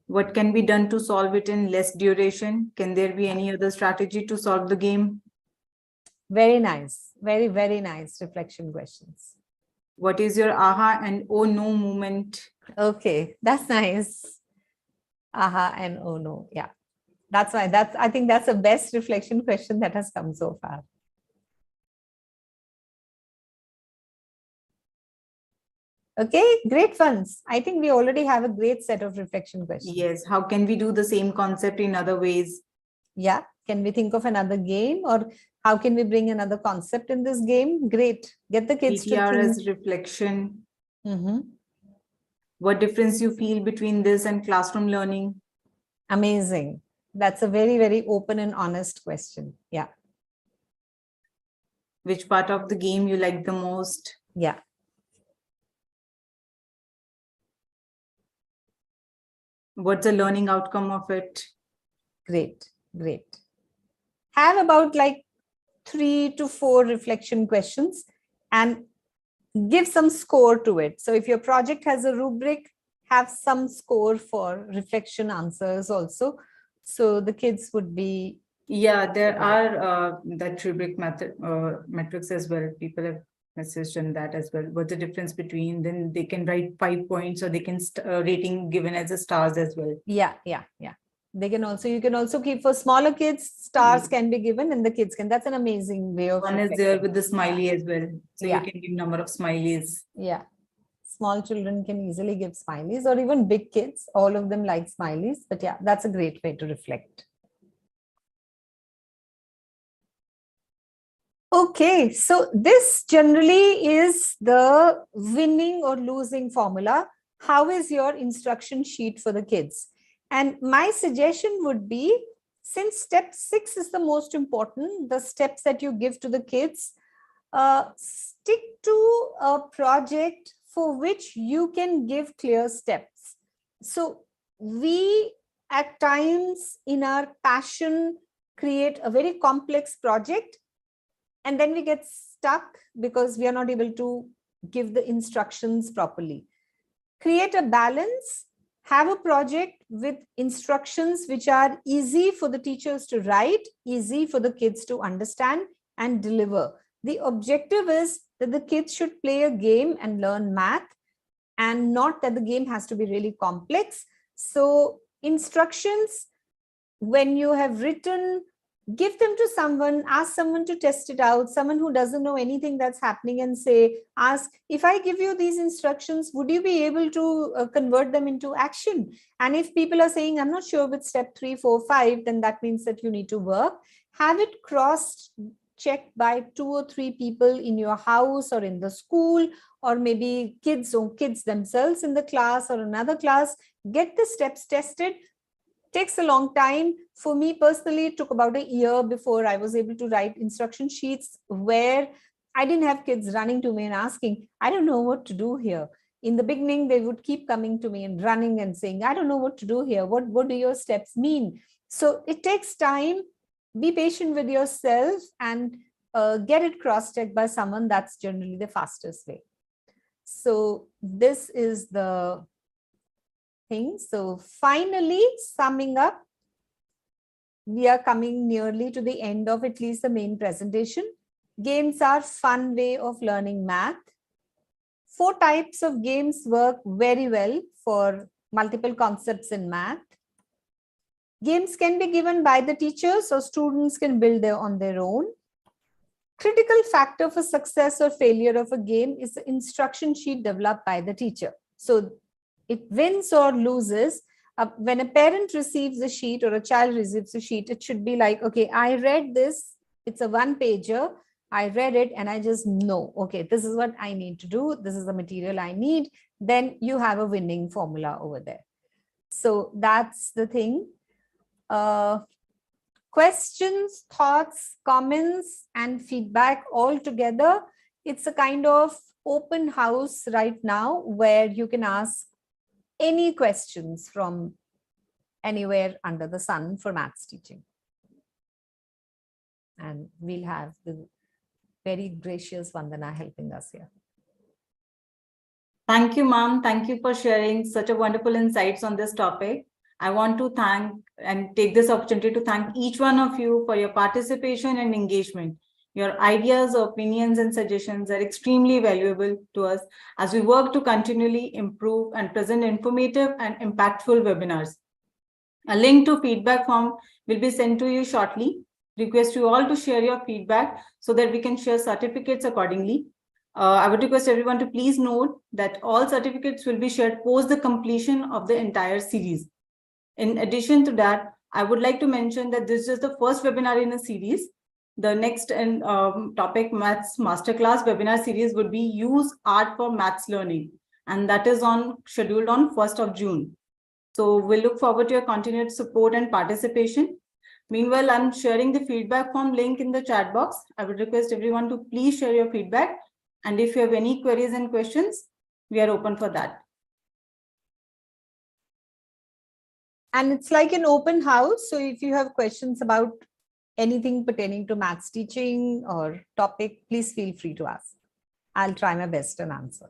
A: What can be done to solve it in less duration? Can there be any other strategy to solve the game?
B: Very nice. Very, very nice reflection questions.
A: What is your aha and oh no moment?
B: Okay, that's nice. Aha and oh no. Yeah. That's why I think that's the best reflection question that has come so far. Okay, great ones. I think we already have a great set of reflection questions.
A: Yes. How can we do the same concept in other ways?
B: Yeah. Can we think of another game, or how can we bring another concept in this game? Great. Get the kids
A: PTR
B: to think.
A: as reflection. What difference you feel between this and classroom learning?
B: Amazing. That's a very, very open and honest question. Yeah.
A: Which part of the game you like the most?
B: Yeah.
A: What's the learning outcome of it?
B: Great, great. Have about like 3 to 4 reflection questions and give some score to it. So if your project has a rubric, have some score for reflection answers also. So the kids would be.
A: Yeah, there are that rubric method metrics as well. People have messaged on that as well. What's the difference between, then they can write 5 points, or they can rating given as a stars as well.
B: Yeah. They can also, you can also keep for smaller kids, stars can be given and the kids can. That's an amazing way of.
A: One is there with the smiley as well. So
B: Yeah.
A: you can give number of smileys.
B: Yeah. Small children can easily give smileys, or even big kids. All of them like smileys. But yeah, that's a great way to reflect. Okay, so this generally is the winning or losing formula. how is your instruction sheet for the kids? And my suggestion would be, since step 6 is the most important, the steps that you give to the kids, stick to a project for which you can give clear steps. So we at times in our passion create a very complex project, and then we get stuck because we are not able to give the instructions properly. Create a balance, have a project with instructions which are easy for the teachers to write, easy for the kids to understand and deliver. The objective is that the kids should play a game and learn math, and not that the game has to be really complex. So instructions, when you have written, give them to someone, ask someone to test it out, someone who doesn't know anything that's happening, and ask, if I give you these instructions, would you be able to convert them into action? And if people are saying, I'm not sure with step 3, 4, 5, then that means that you need to work. Have it cross checked by 2 or 3 people in your house or in the school, or maybe kids themselves in the class or another class. Get the steps tested. Takes a long time. For me personally, it took about a year before I was able to write instruction sheets where I didn't have kids running to me and asking, I don't know what to do here. In the beginning, they would keep coming to me and running and saying, I don't know what to do here. What do your steps mean? So it takes time. Be patient with yourself and get it cross-checked by someone. That's generally the fastest way. So this is the thing. So finally, summing up, we are coming nearly to the end of at least the main presentation. Games are fun way of learning math. 4 types of games work very well for multiple concepts in math. Games can be given by the teachers, or students can build on their own. Critical factor for success or failure of a game is the instruction sheet developed by the teacher. So it wins or loses. When a parent receives a sheet or a child receives a sheet, it should be like, okay, I read this, it's a 1-pager, I read it and I just know, okay, this is what I need to do, this is the material I need, then you have a winning formula over there. So that's the thing. Questions, thoughts, comments, and feedback all together. It's a kind of open house right now where you can ask any questions from anywhere under the sun for maths teaching. And we'll have the very gracious Vandana helping us here.
A: Thank you, ma'am. Thank you for sharing such a wonderful insights on this topic. I want to thank and take this opportunity to thank each one of you for your participation and engagement. Your ideas, opinions, and suggestions are extremely valuable to us as we work to continually improve and present informative and impactful webinars. A link to feedback form will be sent to you shortly. Request you all to share your feedback so that we can share certificates accordingly. I would request everyone to please note that all certificates will be shared post the completion of the entire series. In addition to that, I would like to mention that this is the first webinar in a series. The next topic, Maths Masterclass webinar series, would be Use Art for Maths Learning, and that is scheduled on 1st of June. So we'll look forward to your continued support and participation. Meanwhile, I'm sharing the feedback form link in the chat box. I would request everyone to please share your feedback. And if you have any queries and questions, we are open for that.
B: And it's like an open house. So if you have questions about anything pertaining to maths teaching or topic, please feel free to ask. I'll try my best and answer.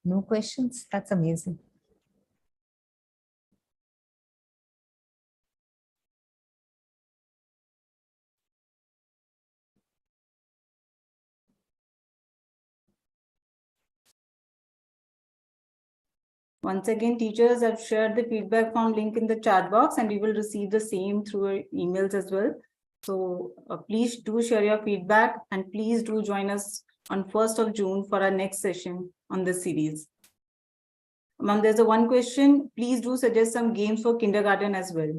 B: No questions? That's amazing.
A: Once again, teachers have shared the feedback form link in the chat box, and you will receive the same through your emails as well. So please do share your feedback, and please do join us on 1st of June for our next session on this series. Ma'am, there's one question. Please do suggest some games for kindergarten as well.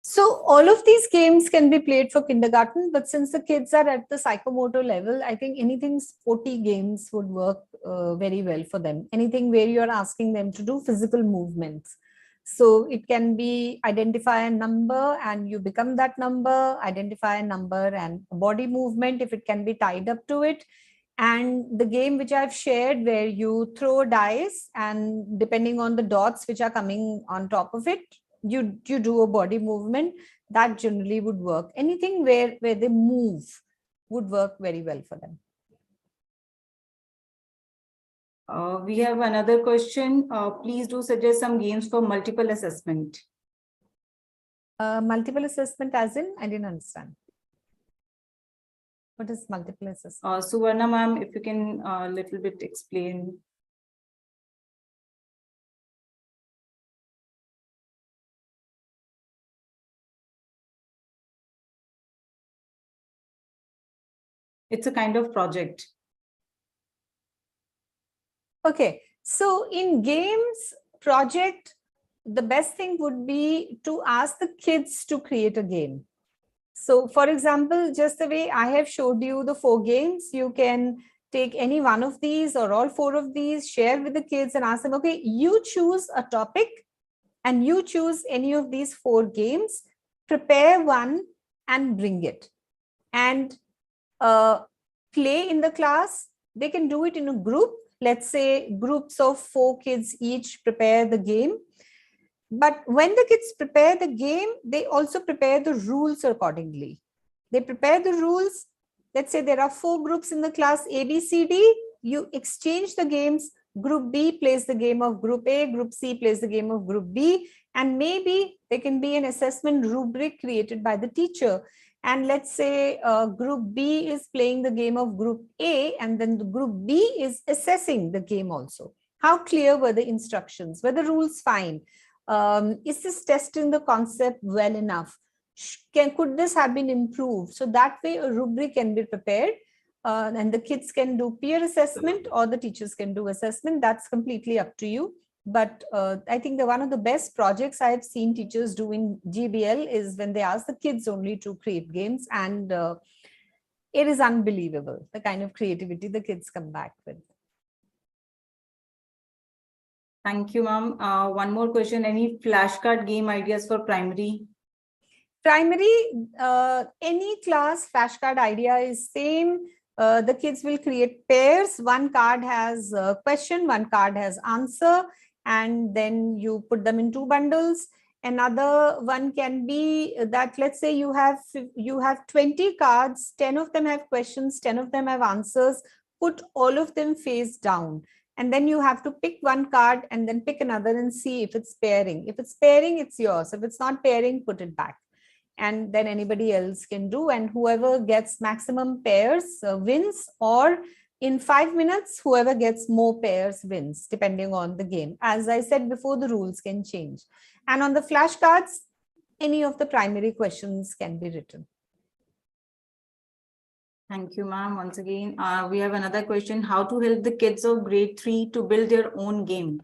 B: So all of these games can be played for kindergarten, but since the kids are at the psychomotor level, I think anything sporty games would work very well for them. Anything where you're asking them to do physical movements. So it can be identify a number and you become that number, identify a number and a body movement if it can be tied up to it. And the game which I've shared where you throw dice and depending on the dots which are coming on top of it, you do a body movement, that generally would work. Anything where they move would work very well for them.
A: We have another question. Please do suggest some games for multiple assessment.
B: Multiple assessment as in, I didn't understand. What is multiple assessment?
A: Suvarna ma'am, if you can a little bit explain. It's a kind of project.
B: Okay, so in games project, the best thing would be to ask the kids to create a game. So for example, just the way I have showed you the 4 games, you can take any one of these or all 4 of these, share with the kids and ask them, okay, you choose a topic and you choose any of these 4 games, prepare one and bring it. And play in the class. They can do it in a group. Let's say groups of 4 kids each prepare the game. But when the kids prepare the game, they also prepare the rules accordingly. They prepare the rules. Let's say there are 4 groups in the class A, B, C, D. You exchange the games. Group B plays the game of Group A. Group C plays the game of Group B. And maybe there can be an assessment rubric created by the teacher. And let's say Group B is playing the game of Group A, and then the Group B is assessing the game also. How clear were the instructions? Were the rules fine? Is this testing the concept well enough? Could this have been improved? So that way a rubric can be prepared and the kids can do peer assessment or the teachers can do assessment. That's completely up to you. But I think one of the best projects I've seen teachers do in GBL is when they ask the kids only to create games, and it is unbelievable, the kind of creativity the kids come back with.
A: Thank you, ma'am. One more question. Any flashcard game ideas for primary?
B: Primary, any class flashcard idea is same. The kids will create pairs. One card has a question, one card has answer, and then you put them in 2 bundles. Another one can be that, let's say you have 20 cards, 10 of them have questions, 10 of them have answers, put all of them face down. And then you have to pick one card and then pick another and see if it's pairing. If it's pairing, it's yours. If it's not pairing, put it back. And then anybody else can do. And whoever gets maximum pairs wins, or in 5 minutes, whoever gets more pairs wins, depending on the game. As I said before, the rules can change. And on the flashcards, any of the primary questions can be written.
A: Thank you, ma'am. Once again, we have another question. How to help the kids of grade 3 to build their own game?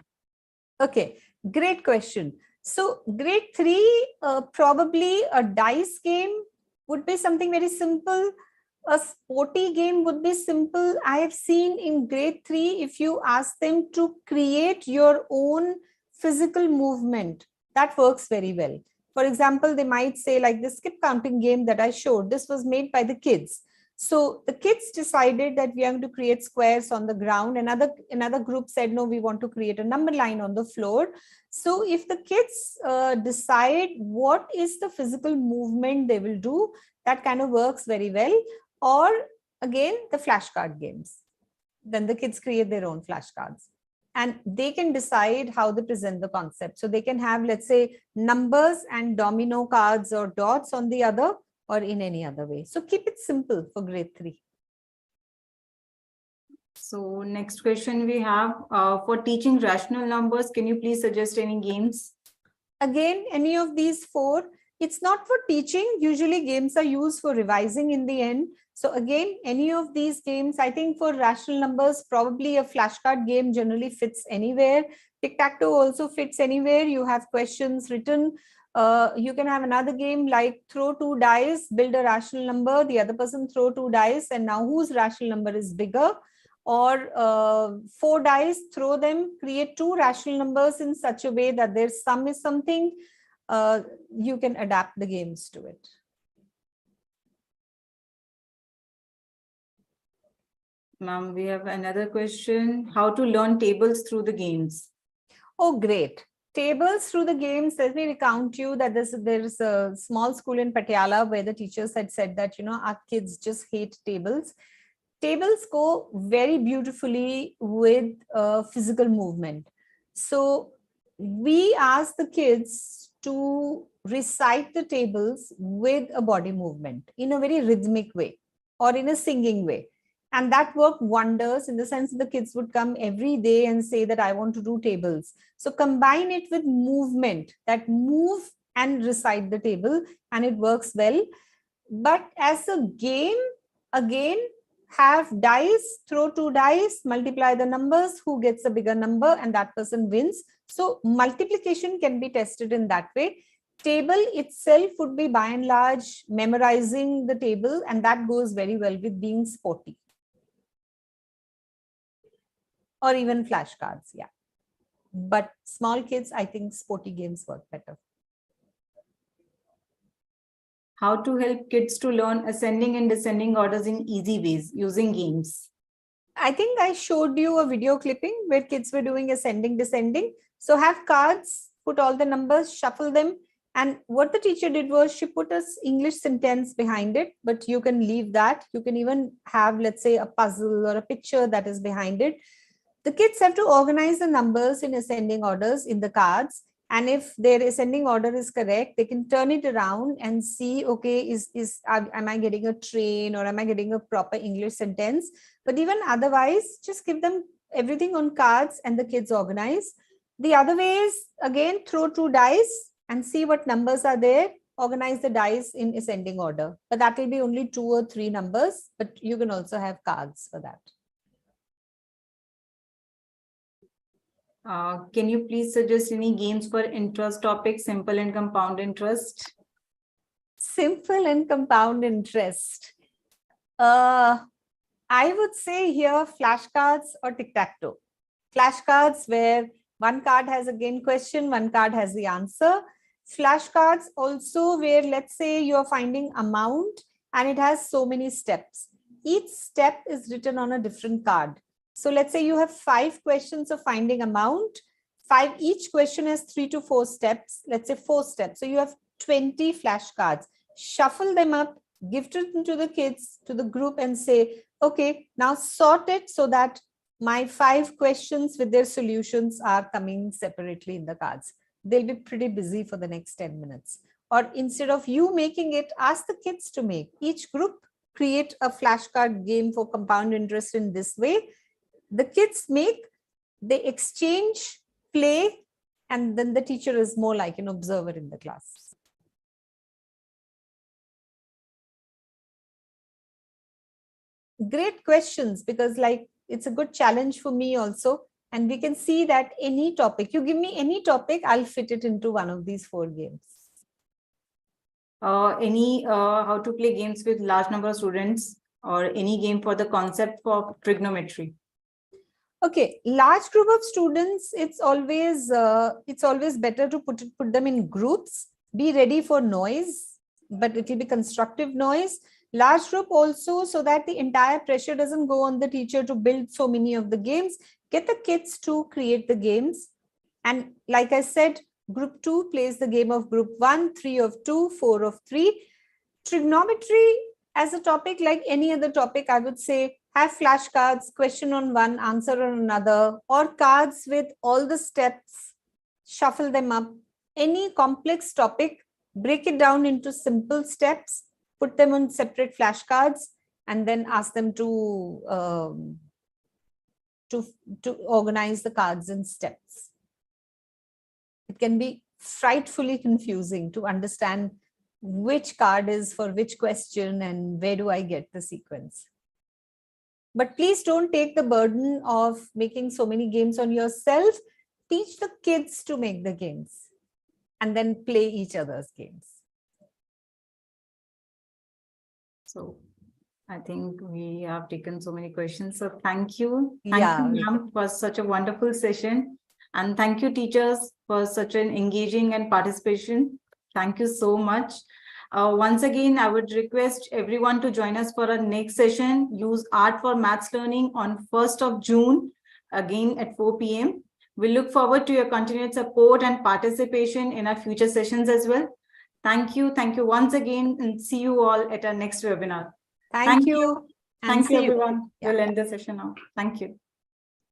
B: Okay, great question. So grade 3, probably a dice game would be something very simple. A sporty game would be simple. I have seen in grade 3, if you ask them to create your own physical movement, that works very well. For example, they might say, like the skip counting game that I showed, this was made by the kids. So the kids decided that we are going to create squares on the ground. Another group said, no, we want to create a number line on the floor. So if the kids decide what is the physical movement they will do, that kind of works very well. Or again, the flashcard games. Then the kids create their own flashcards. And they can decide how they present the concept. So they can have, let's say, numbers and domino cards or dots on the other, or in any other way. So keep it simple for grade 3.
A: So next question we have, for teaching rational numbers, can you please suggest any games?
B: Again, any of these 4. It's not for teaching. Usually games are used for revising in the end. So again, any of these games, I think for rational numbers, probably a flashcard game generally fits anywhere. Tic-tac-toe also fits anywhere. You have questions written. You can have another game like throw 2 dice, build a rational number, the other person throw 2 dice, and now whose rational number is bigger? Or 4 dice, throw them, create 2 rational numbers in such a way that their sum is something. You can adapt the games to it.
A: Ma'am, we have another question. How to learn tables through the games?
B: Oh, great. Tables through the games. Let me recount you that there's a small school in Patiala where the teachers had said that, our kids just hate tables. Tables go very beautifully with physical movement. So we ask the kids to recite the tables with a body movement in a very rhythmic way or in a singing way. And that worked wonders in the sense that the kids would come every day and say that I want to do tables. So combine it with movement, that move and recite the table, and it works well. But as a game, again, have dice, throw 2 dice, multiply the numbers, who gets a bigger number, and that person wins. So multiplication can be tested in that way. Table itself would be by and large memorizing the table, and that goes very well with being sporty. Or even flashcards, yeah. But small kids, I think sporty games work better.
A: How to help kids to learn ascending and descending orders in easy ways using games?
B: I think I showed you a video clipping where kids were doing ascending, descending. So have cards, put all the numbers, shuffle them. And what the teacher did was she put an English sentence behind it, but you can leave that. You can even have, let's say, a puzzle or a picture that is behind it. The kids have to organize the numbers in ascending orders in the cards. And if their ascending order is correct, they can turn it around and see, okay, am I getting a train or am I getting a proper English sentence? But even otherwise, just give them everything on cards and the kids organize. The other way is, again, throw 2 dice and see what numbers are there. Organize the dice in ascending order. But that will be only 2 or 3 numbers, but you can also have cards for that.
A: Can you please suggest any games for interest topics, simple and compound interest?
B: Simple and compound interest. I would say here flashcards or tic-tac-toe. Flashcards where one card has a game question, one card has the answer. Flashcards also where, let's say, you're finding amount and it has so many steps. Each step is written on a different card. So let's say you have 5 questions of finding amount. Each question has 3 to 4 steps. Let's say 4 steps. So you have 20 flashcards. Shuffle them up, give it to the kids, to the group, and say, okay, now sort it so that my 5 questions with their solutions are coming separately in the cards. They'll be pretty busy for the next 10 minutes. Or instead of you making it, ask the kids to make. Each group create a flashcard game for compound interest in this way. The kids make, they exchange, play, and then the teacher is more like an observer in the class. Great questions, because it's a good challenge for me also. And we can see that any topic, you give me any topic, I'll fit it into one of these 4 games.
A: How to play games with large number of students, or any game for the concept of trigonometry?
B: Okay, large group of students, it's always better to put them in groups. Be ready for noise, but it will be constructive noise. Large group also, so that the entire pressure doesn't go on the teacher to build so many of the games. Get the kids to create the games. And like I said, group 2 plays the game of group 1, 3 of 2, 4 of 3. Trigonometry as a topic, like any other topic, I would say, have flashcards, question on one, answer on another, or cards with all the steps, shuffle them up. Any complex topic, break it down into simple steps, put them on separate flashcards, and then ask them to organize the cards in steps. It can be frightfully confusing to understand which card is for which question and where do I get the sequence. But please don't take the burden of making so many games on yourself. Teach the kids to make the games. and then play each other's games.
A: So I think we have taken so many questions. So thank you.
B: Yeah.
A: Thank you, ma'am, for such a wonderful session. And thank you, teachers, for such an engaging and participation. Thank you so much. Once again, I would request everyone to join us for our next session, Use Art for Maths Learning, on 1st of June, again at 4 p.m. We look forward to your continued support and participation in our future sessions as well. Thank you. Thank you once again, and see you all at our next webinar.
B: Thank you. And
A: Thank you,
B: see you.
A: everyone.
B: Yeah.
A: We'll end the session now. Thank you.